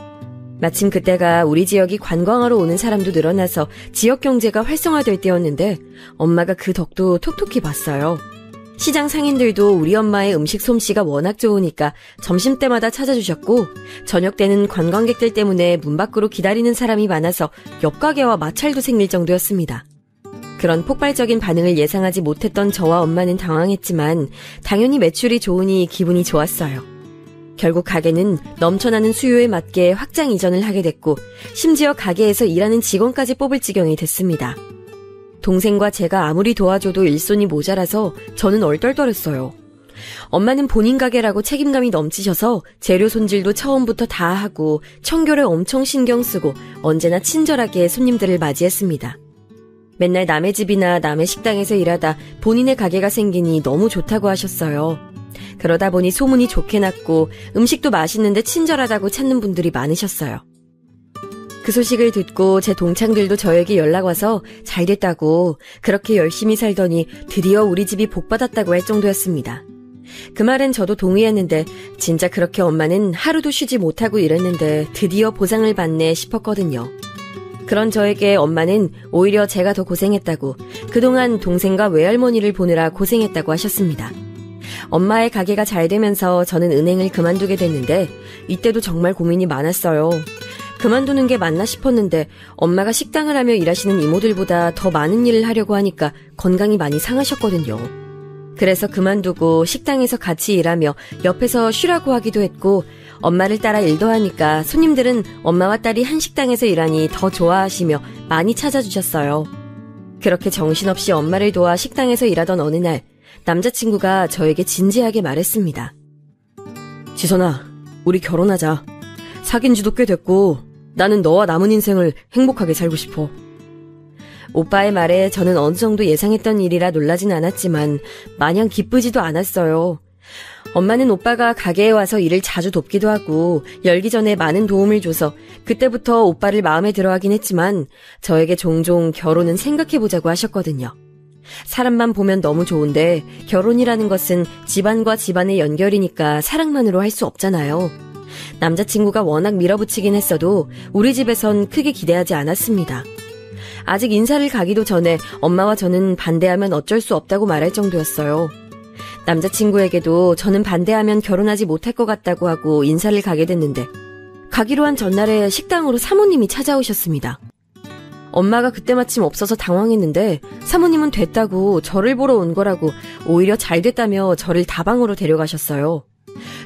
마침 그때가 우리 지역이 관광하러 오는 사람도 늘어나서 지역 경제가 활성화될 때였는데 엄마가 그 덕도 톡톡히 봤어요. 시장 상인들도 우리 엄마의 음식 솜씨가 워낙 좋으니까 점심때마다 찾아주셨고 저녁 때는 관광객들 때문에 문 밖으로 기다리는 사람이 많아서 옆 가게와 마찰도 생길 정도였습니다. 그런 폭발적인 반응을 예상하지 못했던 저와 엄마는 당황했지만 당연히 매출이 좋으니 기분이 좋았어요. 결국 가게는 넘쳐나는 수요에 맞게 확장 이전을 하게 됐고 심지어 가게에서 일하는 직원까지 뽑을 지경이 됐습니다. 동생과 제가 아무리 도와줘도 일손이 모자라서 저는 얼떨떨했어요. 엄마는 본인 가게라고 책임감이 넘치셔서 재료 손질도 처음부터 다 하고 청결에 엄청 신경 쓰고 언제나 친절하게 손님들을 맞이했습니다. 맨날 남의 집이나 남의 식당에서 일하다 본인의 가게가 생기니 너무 좋다고 하셨어요. 그러다 보니 소문이 좋게 났고 음식도 맛있는데 친절하다고 찾는 분들이 많으셨어요. 그 소식을 듣고 제 동창들도 저에게 연락와서 잘 됐다고 그렇게 열심히 살더니 드디어 우리 집이 복받았다고 할 정도였습니다. 그 말엔 저도 동의했는데 진짜 그렇게 엄마는 하루도 쉬지 못하고 일했는데 드디어 보상을 받네 싶었거든요. 그런 저에게 엄마는 오히려 제가 더 고생했다고 그동안 동생과 외할머니를 보느라 고생했다고 하셨습니다. 엄마의 가게가 잘 되면서 저는 은행을 그만두게 됐는데 이때도 정말 고민이 많았어요. 그만두는 게 맞나 싶었는데 엄마가 식당을 하며 일하시는 이모들보다 더 많은 일을 하려고 하니까 건강이 많이 상하셨거든요. 그래서 그만두고 식당에서 같이 일하며 옆에서 쉬라고 하기도 했고 엄마를 따라 일도 하니까 손님들은 엄마와 딸이 한 식당에서 일하니 더 좋아하시며 많이 찾아주셨어요. 그렇게 정신없이 엄마를 도와 식당에서 일하던 어느 날 남자친구가 저에게 진지하게 말했습니다. 지선아, 우리 결혼하자. 사귄 지도 꽤 됐고 나는 너와 남은 인생을 행복하게 살고 싶어. 오빠의 말에 저는 어느 정도 예상했던 일이라 놀라진 않았지만 마냥 기쁘지도 않았어요. 엄마는 오빠가 가게에 와서 일을 자주 돕기도 하고 열기 전에 많은 도움을 줘서 그때부터 오빠를 마음에 들어하긴 했지만 저에게 종종 결혼은 생각해보자고 하셨거든요. 사람만 보면 너무 좋은데 결혼이라는 것은 집안과 집안의 연결이니까 사랑만으로 할 수 없잖아요. 남자친구가 워낙 밀어붙이긴 했어도 우리 집에선 크게 기대하지 않았습니다. 아직 인사를 가기도 전에 엄마와 저는 반대하면 어쩔 수 없다고 말할 정도였어요. 남자친구에게도 저는 반대하면 결혼하지 못할 것 같다고 하고 인사를 가게 됐는데 가기로 한 전날에 식당으로 사모님이 찾아오셨습니다. 엄마가 그때 마침 없어서 당황했는데 사모님은 됐다고 저를 보러 온 거라고 오히려 잘 됐다며 저를 다방으로 데려가셨어요.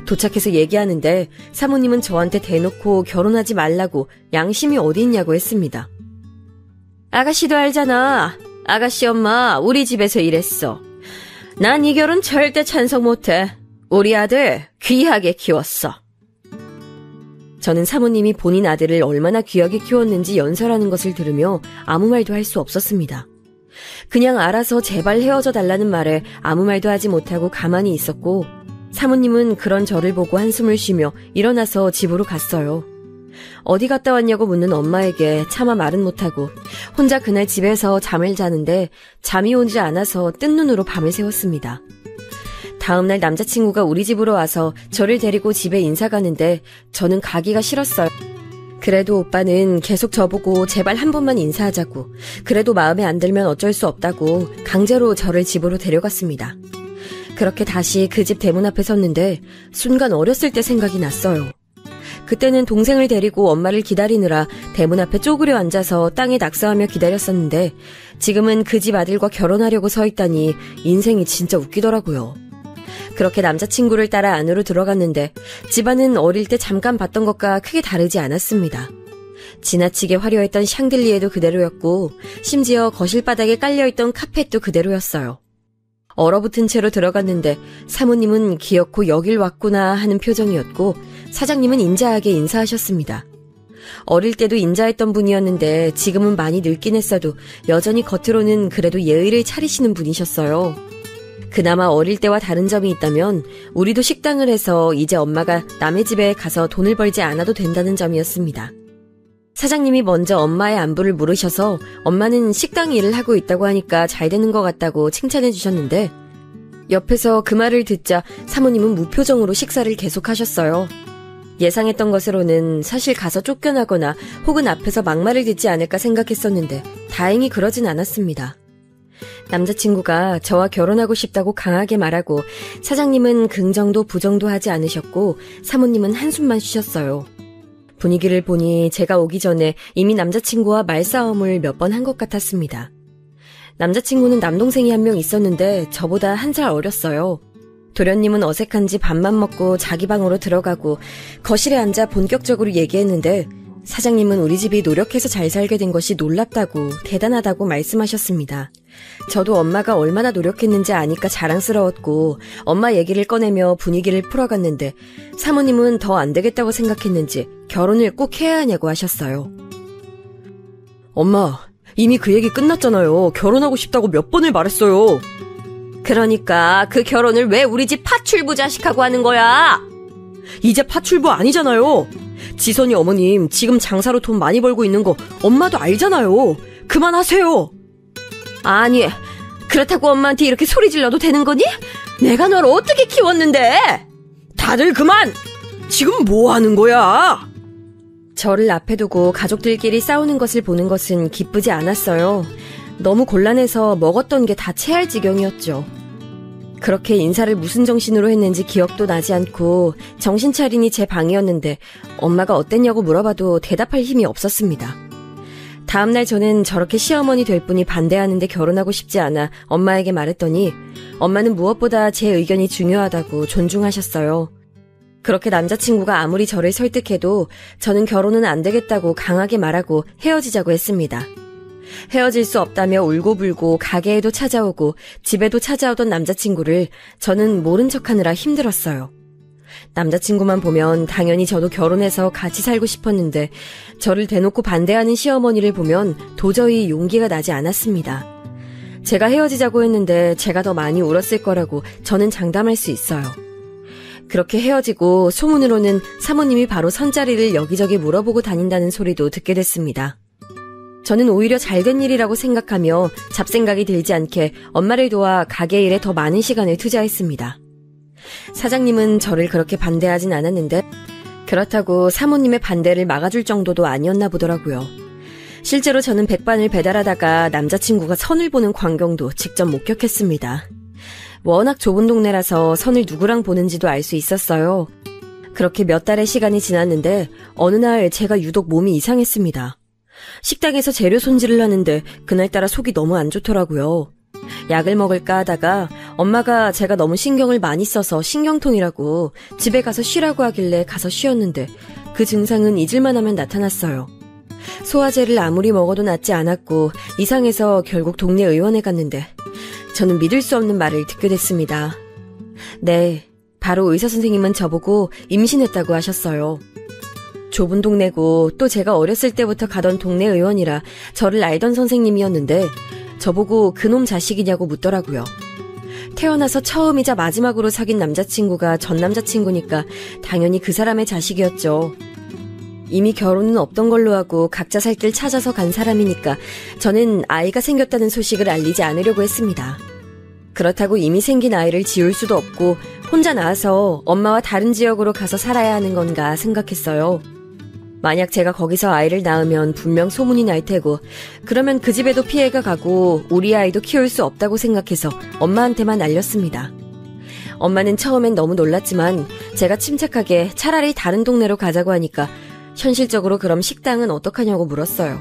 도착해서 얘기하는데 사모님은 저한테 대놓고 결혼하지 말라고 양심이 어디 있냐고 했습니다. 아가씨도 알잖아. 아가씨 엄마 우리 집에서 일했어. 난 이 결혼 절대 찬성 못해. 우리 아들 귀하게 키웠어. 저는 사모님이 본인 아들을 얼마나 귀하게 키웠는지 연설하는 것을 들으며 아무 말도 할 수 없었습니다. 그냥 알아서 제발 헤어져 달라는 말에 아무 말도 하지 못하고 가만히 있었고 사모님은 그런 저를 보고 한숨을 쉬며 일어나서 집으로 갔어요. 어디 갔다 왔냐고 묻는 엄마에게 차마 말은 못하고 혼자 그날 집에서 잠을 자는데 잠이 오지 않아서 뜬 눈으로 밤을 새웠습니다. 다음날 남자친구가 우리 집으로 와서 저를 데리고 집에 인사 가는데 저는 가기가 싫었어요. 그래도 오빠는 계속 저보고 제발 한 번만 인사하자고 그래도 마음에 안 들면 어쩔 수 없다고 강제로 저를 집으로 데려갔습니다. 그렇게 다시 그 집 대문 앞에 섰는데 순간 어렸을 때 생각이 났어요. 그때는 동생을 데리고 엄마를 기다리느라 대문 앞에 쪼그려 앉아서 땅에 낙서하며 기다렸었는데 지금은 그 집 아들과 결혼하려고 서 있다니 인생이 진짜 웃기더라고요. 그렇게 남자친구를 따라 안으로 들어갔는데 집안은 어릴 때 잠깐 봤던 것과 크게 다르지 않았습니다. 지나치게 화려했던 샹들리에도 그대로였고 심지어 거실 바닥에 깔려있던 카펫도 그대로였어요. 얼어붙은 채로 들어갔는데 사모님은 기어코 여길 왔구나 하는 표정이었고 사장님은 인자하게 인사하셨습니다. 어릴 때도 인자했던 분이었는데 지금은 많이 늙긴 했어도 여전히 겉으로는 그래도 예의를 차리시는 분이셨어요. 그나마 어릴 때와 다른 점이 있다면 우리도 식당을 해서 이제 엄마가 남의 집에 가서 돈을 벌지 않아도 된다는 점이었습니다. 사장님이 먼저 엄마의 안부를 물으셔서 엄마는 식당 일을 하고 있다고 하니까 잘 되는 것 같다고 칭찬해 주셨는데 옆에서 그 말을 듣자 사모님은 무표정으로 식사를 계속하셨어요. 예상했던 것으로는 사실 가서 쫓겨나거나 혹은 앞에서 막말을 듣지 않을까 생각했었는데 다행히 그러진 않았습니다. 남자친구가 저와 결혼하고 싶다고 강하게 말하고 사장님은 긍정도 부정도 하지 않으셨고 사모님은 한숨만 쉬셨어요. 분위기를 보니 제가 오기 전에 이미 남자친구와 말싸움을 몇 번 한 것 같았습니다. 남자친구는 남동생이 한 명 있었는데 저보다 1살 어렸어요. 도련님은 어색한지 밥만 먹고 자기 방으로 들어가고 거실에 앉아 본격적으로 얘기했는데 사장님은 우리 집이 노력해서 잘 살게 된 것이 놀랍다고 대단하다고 말씀하셨습니다. 저도 엄마가 얼마나 노력했는지 아니까 자랑스러웠고 엄마 얘기를 꺼내며 분위기를 풀어갔는데 사모님은 더 안 되겠다고 생각했는지 결혼을 꼭 해야 하냐고 하셨어요. 엄마, 이미 그 얘기 끝났잖아요. 결혼하고 싶다고 몇 번을 말했어요. 그러니까 그 결혼을 왜 우리 집 파출부 자식하고 하는 거야? 이제 파출부 아니잖아요. 지선이 어머님 지금 장사로 돈 많이 벌고 있는 거 엄마도 알잖아요. 그만하세요. 아니, 그렇다고 엄마한테 이렇게 소리 질러도 되는 거니? 내가 널 어떻게 키웠는데? 다들 그만! 지금 뭐 하는 거야? 저를 앞에 두고 가족들끼리 싸우는 것을 보는 것은 기쁘지 않았어요. 너무 곤란해서 먹었던 게 다 체할 지경이었죠. 그렇게 인사를 무슨 정신으로 했는지 기억도 나지 않고 정신 차리니 제 방이었는데 엄마가 어땠냐고 물어봐도 대답할 힘이 없었습니다. 다음날 저는 저렇게 시어머니 될 분이 반대하는데 결혼하고 싶지 않아 엄마에게 말했더니 엄마는 무엇보다 제 의견이 중요하다고 존중하셨어요. 그렇게 남자친구가 아무리 저를 설득해도 저는 결혼은 안 되겠다고 강하게 말하고 헤어지자고 했습니다. 헤어질 수 없다며 울고불고 가게에도 찾아오고 집에도 찾아오던 남자친구를 저는 모른 척하느라 힘들었어요. 남자친구만 보면 당연히 저도 결혼해서 같이 살고 싶었는데 저를 대놓고 반대하는 시어머니를 보면 도저히 용기가 나지 않았습니다. 제가 헤어지자고 했는데 제가 더 많이 울었을 거라고 저는 장담할 수 있어요. 그렇게 헤어지고 소문으로는 사모님이 바로 선자리를 여기저기 물어보고 다닌다는 소리도 듣게 됐습니다. 저는 오히려 잘된 일이라고 생각하며 잡생각이 들지 않게 엄마를 도와 가게 일에 더 많은 시간을 투자했습니다. 사장님은 저를 그렇게 반대하진 않았는데 그렇다고 사모님의 반대를 막아줄 정도도 아니었나 보더라고요. 실제로 저는 백반을 배달하다가 남자친구가 선을 보는 광경도 직접 목격했습니다. 워낙 좁은 동네라서 선을 누구랑 보는지도 알 수 있었어요. 그렇게 몇 달의 시간이 지났는데 어느 날 제가 유독 몸이 이상했습니다. 식당에서 재료 손질을 하는데 그날따라 속이 너무 안 좋더라고요. 약을 먹을까 하다가 엄마가 제가 너무 신경을 많이 써서 신경통이라고 집에 가서 쉬라고 하길래 가서 쉬었는데 그 증상은 잊을만 하면 나타났어요. 소화제를 아무리 먹어도 낫지 않았고 이상해서 결국 동네 의원에 갔는데 저는 믿을 수 없는 말을 듣게 됐습니다. 네, 바로 의사 선생님은 저보고 임신했다고 하셨어요. 좁은 동네고 또 제가 어렸을 때부터 가던 동네 의원이라 저를 알던 선생님이었는데 저보고 그놈 자식이냐고 묻더라고요. 태어나서 처음이자 마지막으로 사귄 남자친구가 전 남자친구니까 당연히 그 사람의 자식이었죠. 이미 결혼은 없던 걸로 하고 각자 살 길 찾아서 간 사람이니까 저는 아이가 생겼다는 소식을 알리지 않으려고 했습니다. 그렇다고 이미 생긴 아이를 지울 수도 없고 혼자 나와서 엄마와 다른 지역으로 가서 살아야 하는 건가 생각했어요. 만약 제가 거기서 아이를 낳으면 분명 소문이 날 테고 그러면 그 집에도 피해가 가고 우리 아이도 키울 수 없다고 생각해서 엄마한테만 알렸습니다. 엄마는 처음엔 너무 놀랐지만 제가 침착하게 차라리 다른 동네로 가자고 하니까 현실적으로 그럼 식당은 어떡하냐고 물었어요.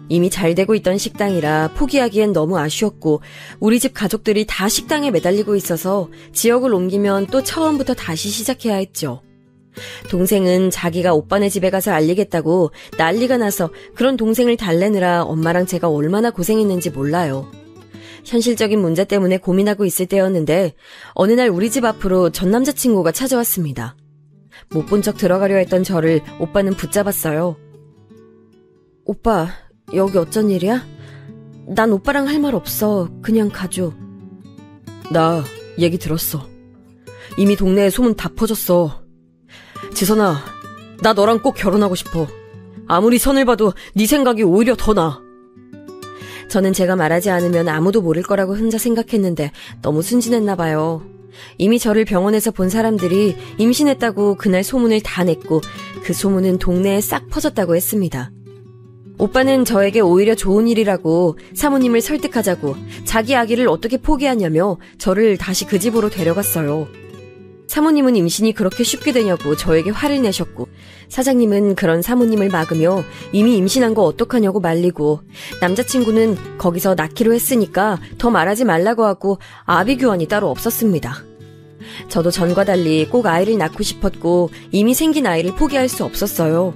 이미 잘 되고 있던 식당이라 포기하기엔 너무 아쉬웠고 우리 집 가족들이 다 식당에 매달리고 있어서 지역을 옮기면 또 처음부터 다시 시작해야 했죠. 동생은 자기가 오빠네 집에 가서 알리겠다고 난리가 나서 그런 동생을 달래느라 엄마랑 제가 얼마나 고생했는지 몰라요. 현실적인 문제 때문에 고민하고 있을 때였는데 어느 날 우리 집 앞으로 전 남자친구가 찾아왔습니다. 못 본 척 들어가려 했던 저를 오빠는 붙잡았어요. 오빠, 여기 어쩐 일이야? 난 오빠랑 할 말 없어. 그냥 가줘. 나 얘기 들었어. 이미 동네에 소문 다 퍼졌어. 지선아, 나 너랑 꼭 결혼하고 싶어. 아무리 선을 봐도 네 생각이 오히려 더 나아. 저는 제가 말하지 않으면 아무도 모를 거라고 혼자 생각했는데 너무 순진했나 봐요. 이미 저를 병원에서 본 사람들이 임신했다고 그날 소문을 다 냈고 그 소문은 동네에 싹 퍼졌다고 했습니다. 오빠는 저에게 오히려 좋은 일이라고 사모님을 설득하자고 자기 아기를 어떻게 포기하냐며 저를 다시 그 집으로 데려갔어요. 사모님은 임신이 그렇게 쉽게 되냐고 저에게 화를 내셨고 사장님은 그런 사모님을 막으며 이미 임신한 거 어떡하냐고 말리고 남자친구는 거기서 낳기로 했으니까 더 말하지 말라고 하고 아비규환이 따로 없었습니다. 저도 전과 달리 꼭 아이를 낳고 싶었고 이미 생긴 아이를 포기할 수 없었어요.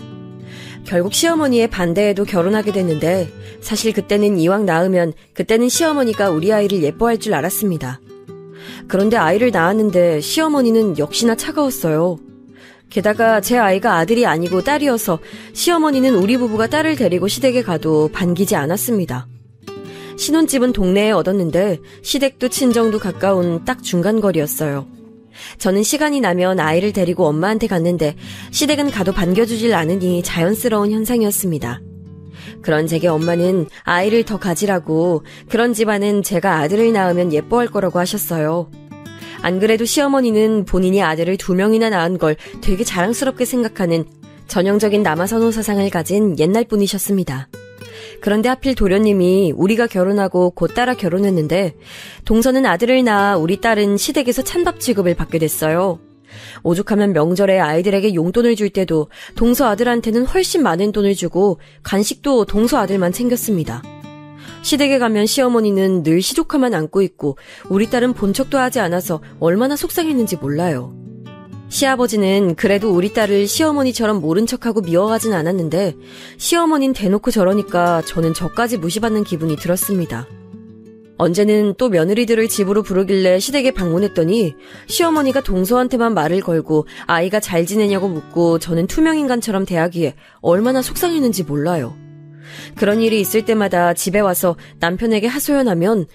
결국 시어머니의 반대에도 결혼하게 됐는데 사실 그때는 이왕 낳으면 그때는 시어머니가 우리 아이를 예뻐할 줄 알았습니다. 그런데 아이를 낳았는데 시어머니는 역시나 차가웠어요. 게다가 제 아이가 아들이 아니고 딸이어서 시어머니는 우리 부부가 딸을 데리고 시댁에 가도 반기지 않았습니다. 신혼집은 동네에 얻었는데 시댁도 친정도 가까운 딱 중간거리였어요. 저는 시간이 나면 아이를 데리고 엄마한테 갔는데 시댁은 가도 반겨주질 않으니 자연스러운 현상이었습니다. 그런 제게 엄마는 아이를 더 가지라고 그런 집안은 제가 아들을 낳으면 예뻐할 거라고 하셨어요. 안 그래도 시어머니는 본인이 아들을 2명이나 낳은 걸 되게 자랑스럽게 생각하는 전형적인 남아선호 사상을 가진 옛날 분이셨습니다. 그런데 하필 도련님이 우리가 결혼하고 곧 따라 결혼했는데 동서는 아들을 낳아 우리 딸은 시댁에서 찬밥 취급을 받게 됐어요. 오죽하면 명절에 아이들에게 용돈을 줄 때도 동서 아들한테는 훨씬 많은 돈을 주고 간식도 동서 아들만 챙겼습니다. 시댁에 가면 시어머니는 늘 시조카만 안고 있고 우리 딸은 본 척도 하지 않아서 얼마나 속상했는지 몰라요. 시아버지는 그래도 우리 딸을 시어머니처럼 모른 척하고 미워하진 않았는데 시어머니는 대놓고 저러니까 저는 저까지 무시받는 기분이 들었습니다. 언제는 또 며느리들을 집으로 부르길래 시댁에 방문했더니 시어머니가 동서한테만 말을 걸고 아이가 잘 지내냐고 묻고 저는 투명인간처럼 대하기에 얼마나 속상했는지 몰라요. 그런 일이 있을 때마다 집에 와서 남편에게 하소연하면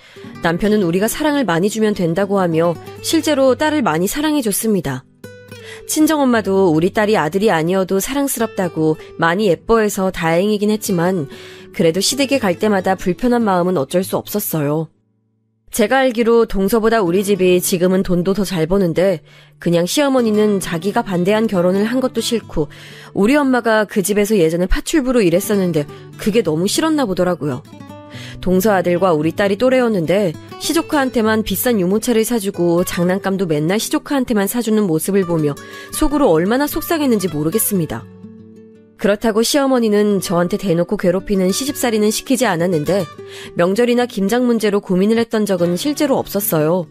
남편은 우리가 사랑을 많이 주면 된다고 하며 실제로 딸을 많이 사랑해줬습니다. 친정엄마도 우리 딸이 아들이 아니어도 사랑스럽다고 많이 예뻐해서 다행이긴 했지만 그래도 시댁에 갈 때마다 불편한 마음은 어쩔 수 없었어요. 제가 알기로 동서보다 우리 집이 지금은 돈도 더 잘 버는데 그냥 시어머니는 자기가 반대한 결혼을 한 것도 싫고 우리 엄마가 그 집에서 예전에 파출부로 일했었는데 그게 너무 싫었나 보더라고요. 동서 아들과 우리 딸이 또래였는데 시조카한테만 비싼 유모차를 사주고 장난감도 맨날 시조카한테만 사주는 모습을 보며 속으로 얼마나 속상했는지 모르겠습니다. 그렇다고 시어머니는 저한테 대놓고 괴롭히는 시집살이는 시키지 않았는데 명절이나 김장 문제로 고민을 했던 적은 실제로 없었어요.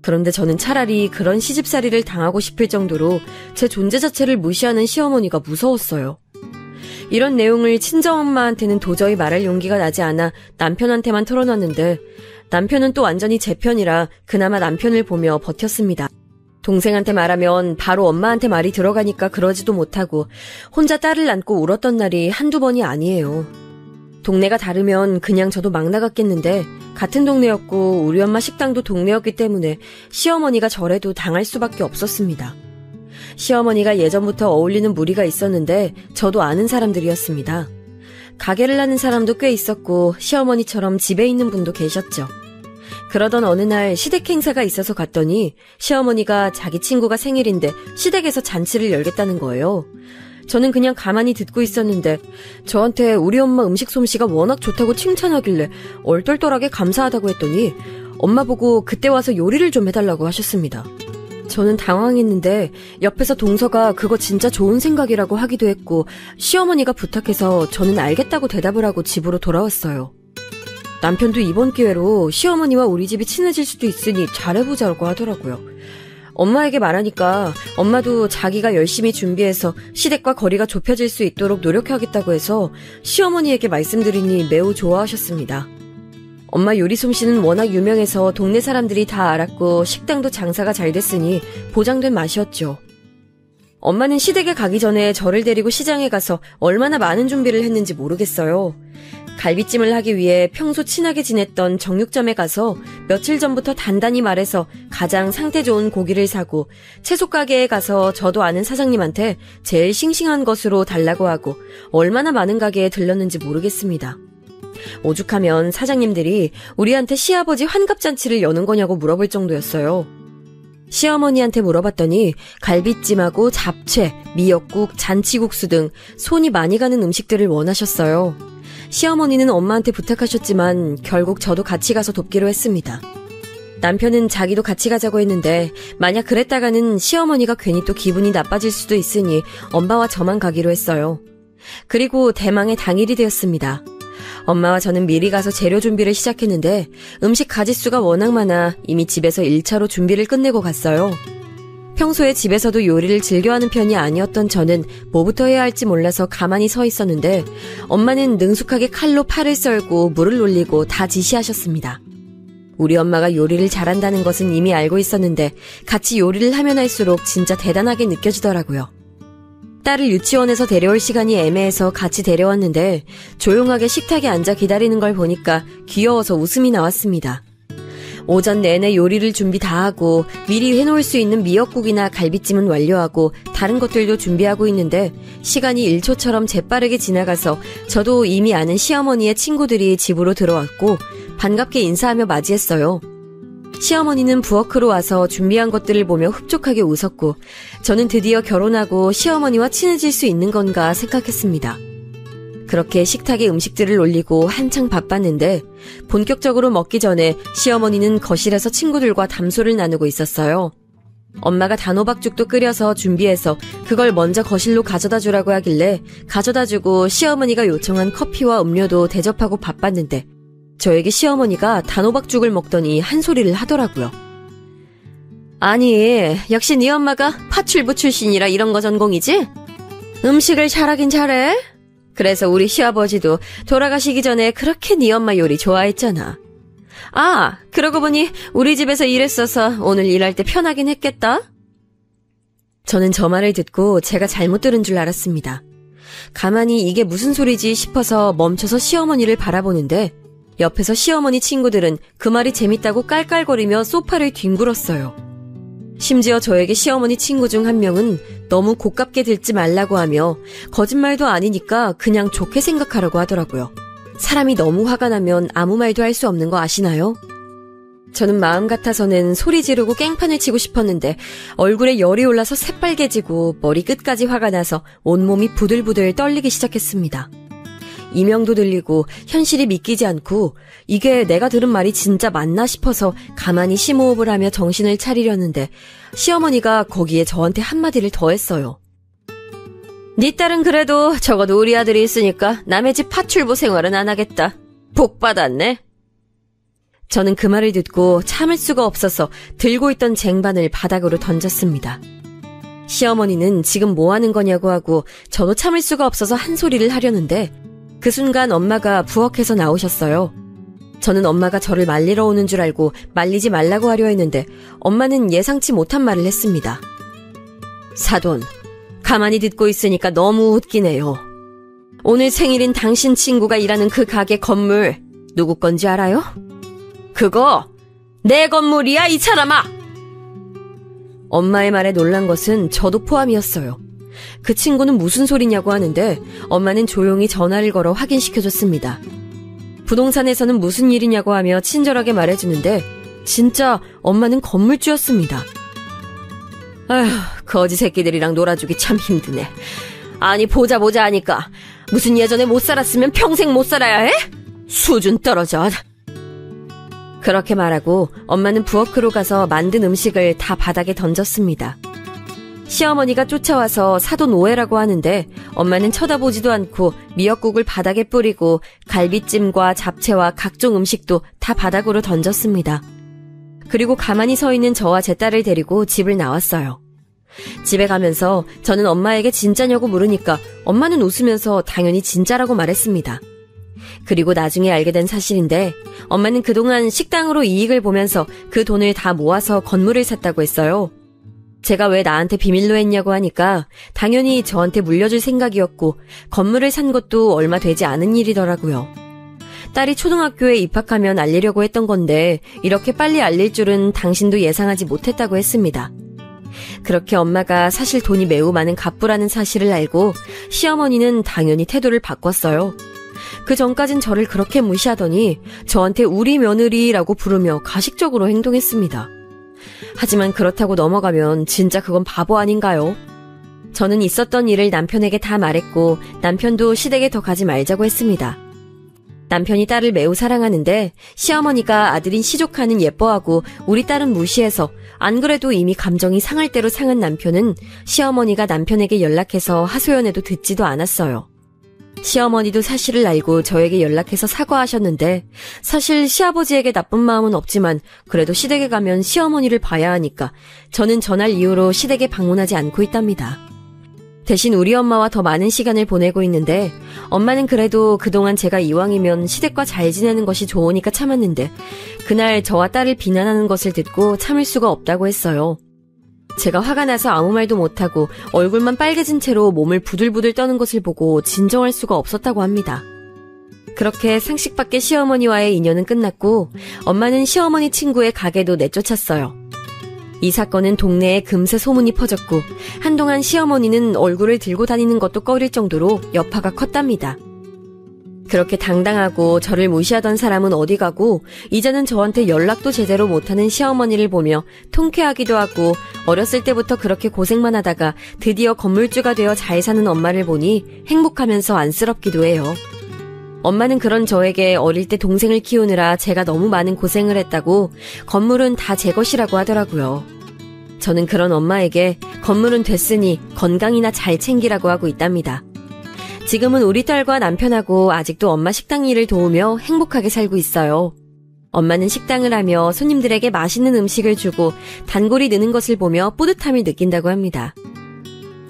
그런데 저는 차라리 그런 시집살이를 당하고 싶을 정도로 제 존재 자체를 무시하는 시어머니가 무서웠어요. 이런 내용을 친정엄마한테는 도저히 말할 용기가 나지 않아 남편한테만 털어놨는데 남편은 또 완전히 제 편이라 그나마 남편을 보며 버텼습니다. 동생한테 말하면 바로 엄마한테 말이 들어가니까 그러지도 못하고 혼자 딸을 안고 울었던 날이 한두 번이 아니에요. 동네가 다르면 그냥 저도 막 나갔겠는데 같은 동네였고 우리 엄마 식당도 동네였기 때문에 시어머니가 저래도 당할 수밖에 없었습니다. 시어머니가 예전부터 어울리는 무리가 있었는데 저도 아는 사람들이었습니다. 가게를 하는 사람도 꽤 있었고 시어머니처럼 집에 있는 분도 계셨죠. 그러던 어느 날 시댁 행사가 있어서 갔더니 시어머니가 자기 친구가 생일인데 시댁에서 잔치를 열겠다는 거예요. 저는 그냥 가만히 듣고 있었는데 저한테 우리 엄마 음식 솜씨가 워낙 좋다고 칭찬하길래 얼떨떨하게 감사하다고 했더니 엄마 보고 그때 와서 요리를 좀 해달라고 하셨습니다. 저는 당황했는데 옆에서 동서가 그거 진짜 좋은 생각이라고 하기도 했고 시어머니가 부탁해서 저는 알겠다고 대답을 하고 집으로 돌아왔어요. 남편도 이번 기회로 시어머니와 우리 집이 친해질 수도 있으니 잘해보자고 하더라고요. 엄마에게 말하니까 엄마도 자기가 열심히 준비해서 시댁과 거리가 좁혀질 수 있도록 노력하겠다고 해서 시어머니에게 말씀드리니 매우 좋아하셨습니다. 엄마 요리 솜씨는 워낙 유명해서 동네 사람들이 다 알았고 식당도 장사가 잘 됐으니 보장된 맛이었죠. 엄마는 시댁에 가기 전에 저를 데리고 시장에 가서 얼마나 많은 준비를 했는지 모르겠어요. 갈비찜을 하기 위해 평소 친하게 지냈던 정육점에 가서 며칠 전부터 단단히 말해서 가장 상태 좋은 고기를 사고 채소 가게에 가서 저도 아는 사장님한테 제일 싱싱한 것으로 달라고 하고 얼마나 많은 가게에 들렀는지 모르겠습니다. 오죽하면 사장님들이 우리한테 시아버지 환갑잔치를 여는 거냐고 물어볼 정도였어요. 시어머니한테 물어봤더니 갈비찜하고 잡채, 미역국, 잔치국수 등 손이 많이 가는 음식들을 원하셨어요. 시어머니는 엄마한테 부탁하셨지만 결국 저도 같이 가서 돕기로 했습니다. 남편은 자기도 같이 가자고 했는데 만약 그랬다가는 시어머니가 괜히 또 기분이 나빠질 수도 있으니 엄마와 저만 가기로 했어요. 그리고 대망의 당일이 되었습니다. 엄마와 저는 미리 가서 재료 준비를 시작했는데 음식 가짓수가 워낙 많아 이미 집에서 1차로 준비를 끝내고 갔어요. 평소에 집에서도 요리를 즐겨하는 편이 아니었던 저는 뭐부터 해야 할지 몰라서 가만히 서 있었는데 엄마는 능숙하게 칼로 파를 썰고 물을 올리고 다 지시하셨습니다. 우리 엄마가 요리를 잘한다는 것은 이미 알고 있었는데 같이 요리를 하면 할수록 진짜 대단하게 느껴지더라고요. 딸을 유치원에서 데려올 시간이 애매해서 같이 데려왔는데 조용하게 식탁에 앉아 기다리는 걸 보니까 귀여워서 웃음이 나왔습니다. 오전 내내 요리를 준비 다 하고 미리 해놓을 수 있는 미역국이나 갈비찜은 완료하고 다른 것들도 준비하고 있는데 시간이 1초처럼 재빠르게 지나가서 저도 이미 아는 시어머니의 친구들이 집으로 들어왔고 반갑게 인사하며 맞이했어요. 시어머니는 부엌으로 와서 준비한 것들을 보며 흡족하게 웃었고 저는 드디어 결혼하고 시어머니와 친해질 수 있는 건가 생각했습니다. 그렇게 식탁에 음식들을 올리고 한창 바빴는데 본격적으로 먹기 전에 시어머니는 거실에서 친구들과 담소를 나누고 있었어요. 엄마가 단호박죽도 끓여서 준비해서 그걸 먼저 거실로 가져다 주라고 하길래 가져다 주고 시어머니가 요청한 커피와 음료도 대접하고 바빴는데 저에게 시어머니가 단호박죽을 먹더니 한 소리를 하더라고요. 아니, 역시 네 엄마가 파출부 출신이라 이런 거 전공이지? 음식을 잘하긴 잘해? 그래서 우리 시아버지도 돌아가시기 전에 그렇게 네 엄마 요리 좋아했잖아. 아, 그러고 보니 우리 집에서 일했어서 오늘 일할 때 편하긴 했겠다? 저는 저 말을 듣고 제가 잘못 들은 줄 알았습니다. 가만히 이게 무슨 소리지 싶어서 멈춰서 시어머니를 바라보는데 옆에서 시어머니 친구들은 그 말이 재밌다고 깔깔거리며 소파를 뒹굴었어요. 심지어 저에게 시어머니 친구 중 한 명은 너무 고깝게 들지 말라고 하며 거짓말도 아니니까 그냥 좋게 생각하라고 하더라고요. 사람이 너무 화가 나면 아무 말도 할 수 없는 거 아시나요? 저는 마음 같아서는 소리 지르고 깽판을 치고 싶었는데 얼굴에 열이 올라서 새빨개지고 머리 끝까지 화가 나서 온몸이 부들부들 떨리기 시작했습니다. 이명도 들리고 현실이 믿기지 않고 이게 내가 들은 말이 진짜 맞나 싶어서 가만히 심호흡을 하며 정신을 차리려는데 시어머니가 거기에 저한테 한마디를 더 했어요. 네 딸은 그래도 적어도 우리 아들이 있으니까 남의 집 파출부 생활은 안 하겠다. 복 받았네. 저는 그 말을 듣고 참을 수가 없어서 들고 있던 쟁반을 바닥으로 던졌습니다. 시어머니는 지금 뭐 하는 거냐고 하고 저도 참을 수가 없어서 한 소리를 하려는데 그 순간 엄마가 부엌에서 나오셨어요. 저는 엄마가 저를 말리러 오는 줄 알고 말리지 말라고 하려 했는데 엄마는 예상치 못한 말을 했습니다. 사돈, 가만히 듣고 있으니까 너무 웃기네요. 오늘 생일인 당신 친구가 일하는 그 가게 건물 누구 건지 알아요? 그거 내 건물이야, 이 사람아! 엄마의 말에 놀란 것은 저도 포함이었어요. 그 친구는 무슨 소리냐고 하는데 엄마는 조용히 전화를 걸어 확인시켜줬습니다. 부동산에서는 무슨 일이냐고 하며 친절하게 말해주는데 진짜 엄마는 건물주였습니다. 아휴, 거지 새끼들이랑 놀아주기 참 힘드네. 아니 보자 하니까 무슨 예전에 못 살았으면 평생 못 살아야 해? 수준 떨어져. 그렇게 말하고 엄마는 부엌으로 가서 만든 음식을 다 바닥에 던졌습니다. 시어머니가 쫓아와서 사돈 오해라고 하는데 엄마는 쳐다보지도 않고 미역국을 바닥에 뿌리고 갈비찜과 잡채와 각종 음식도 다 바닥으로 던졌습니다. 그리고 가만히 서 있는 저와 제 딸을 데리고 집을 나왔어요. 집에 가면서 저는 엄마에게 진짜냐고 물으니까 엄마는 웃으면서 당연히 진짜라고 말했습니다. 그리고 나중에 알게 된 사실인데 엄마는 그동안 식당으로 이익을 보면서 그 돈을 다 모아서 건물을 샀다고 했어요. 제가 왜 나한테 비밀로 했냐고 하니까 당연히 저한테 물려줄 생각이었고 건물을 산 것도 얼마 되지 않은 일이더라고요. 딸이 초등학교에 입학하면 알리려고 했던 건데 이렇게 빨리 알릴 줄은 당신도 예상하지 못했다고 했습니다. 그렇게 엄마가 사실 돈이 매우 많은 갑부라는 사실을 알고 시어머니는 당연히 태도를 바꿨어요. 그 전까진 저를 그렇게 무시하더니 저한테 우리 며느리라고 부르며 가식적으로 행동했습니다. 하지만 그렇다고 넘어가면 진짜 그건 바보 아닌가요? 저는 있었던 일을 남편에게 다 말했고 남편도 시댁에 더 가지 말자고 했습니다. 남편이 딸을 매우 사랑하는데 시어머니가 아들인 시조카는 예뻐하고 우리 딸은 무시해서 안 그래도 이미 감정이 상할 대로 상한 남편은 시어머니가 남편에게 연락해서 하소연해도 듣지도 않았어요. 시어머니도 사실을 알고 저에게 연락해서 사과하셨는데 사실 시아버지에게 나쁜 마음은 없지만 그래도 시댁에 가면 시어머니를 봐야 하니까 저는 전날 이후로 시댁에 방문하지 않고 있답니다. 대신 우리 엄마와 더 많은 시간을 보내고 있는데 엄마는 그래도 그동안 제가 이왕이면 시댁과 잘 지내는 것이 좋으니까 참았는데 그날 저와 딸을 비난하는 것을 듣고 참을 수가 없다고 했어요. 제가 화가 나서 아무 말도 못하고 얼굴만 빨개진 채로 몸을 부들부들 떠는 것을 보고 진정할 수가 없었다고 합니다. 그렇게 상식 밖의 시어머니와의 인연은 끝났고 엄마는 시어머니 친구의 가게도 내쫓았어요. 이 사건은 동네에 금세 소문이 퍼졌고 한동안 시어머니는 얼굴을 들고 다니는 것도 꺼릴 정도로 여파가 컸답니다. 그렇게 당당하고 저를 무시하던 사람은 어디 가고 이제는 저한테 연락도 제대로 못하는 시어머니를 보며 통쾌하기도 하고 어렸을 때부터 그렇게 고생만 하다가 드디어 건물주가 되어 잘 사는 엄마를 보니 행복하면서 안쓰럽기도 해요. 엄마는 그런 저에게 어릴 때 동생을 키우느라 제가 너무 많은 고생을 했다고 건물은 다 제 것이라고 하더라고요. 저는 그런 엄마에게 건물은 됐으니 건강이나 잘 챙기라고 하고 있답니다. 지금은 우리 딸과 남편하고 아직도 엄마 식당 일을 도우며 행복하게 살고 있어요. 엄마는 식당을 하며 손님들에게 맛있는 음식을 주고 단골이 느는 것을 보며 뿌듯함을 느낀다고 합니다.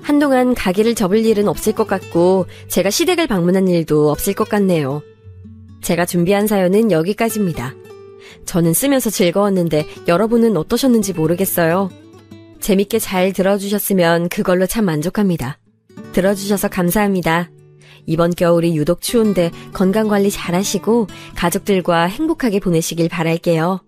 한동안 가게를 접을 일은 없을 것 같고 제가 시댁을 방문한 일도 없을 것 같네요. 제가 준비한 사연은 여기까지입니다. 저는 쓰면서 즐거웠는데 여러분은 어떠셨는지 모르겠어요. 재밌게 잘 들어주셨으면 그걸로 참 만족합니다. 들어주셔서 감사합니다. 이번 겨울이 유독 추운데 건강관리 잘 하시고 가족들과 행복하게 보내시길 바랄게요.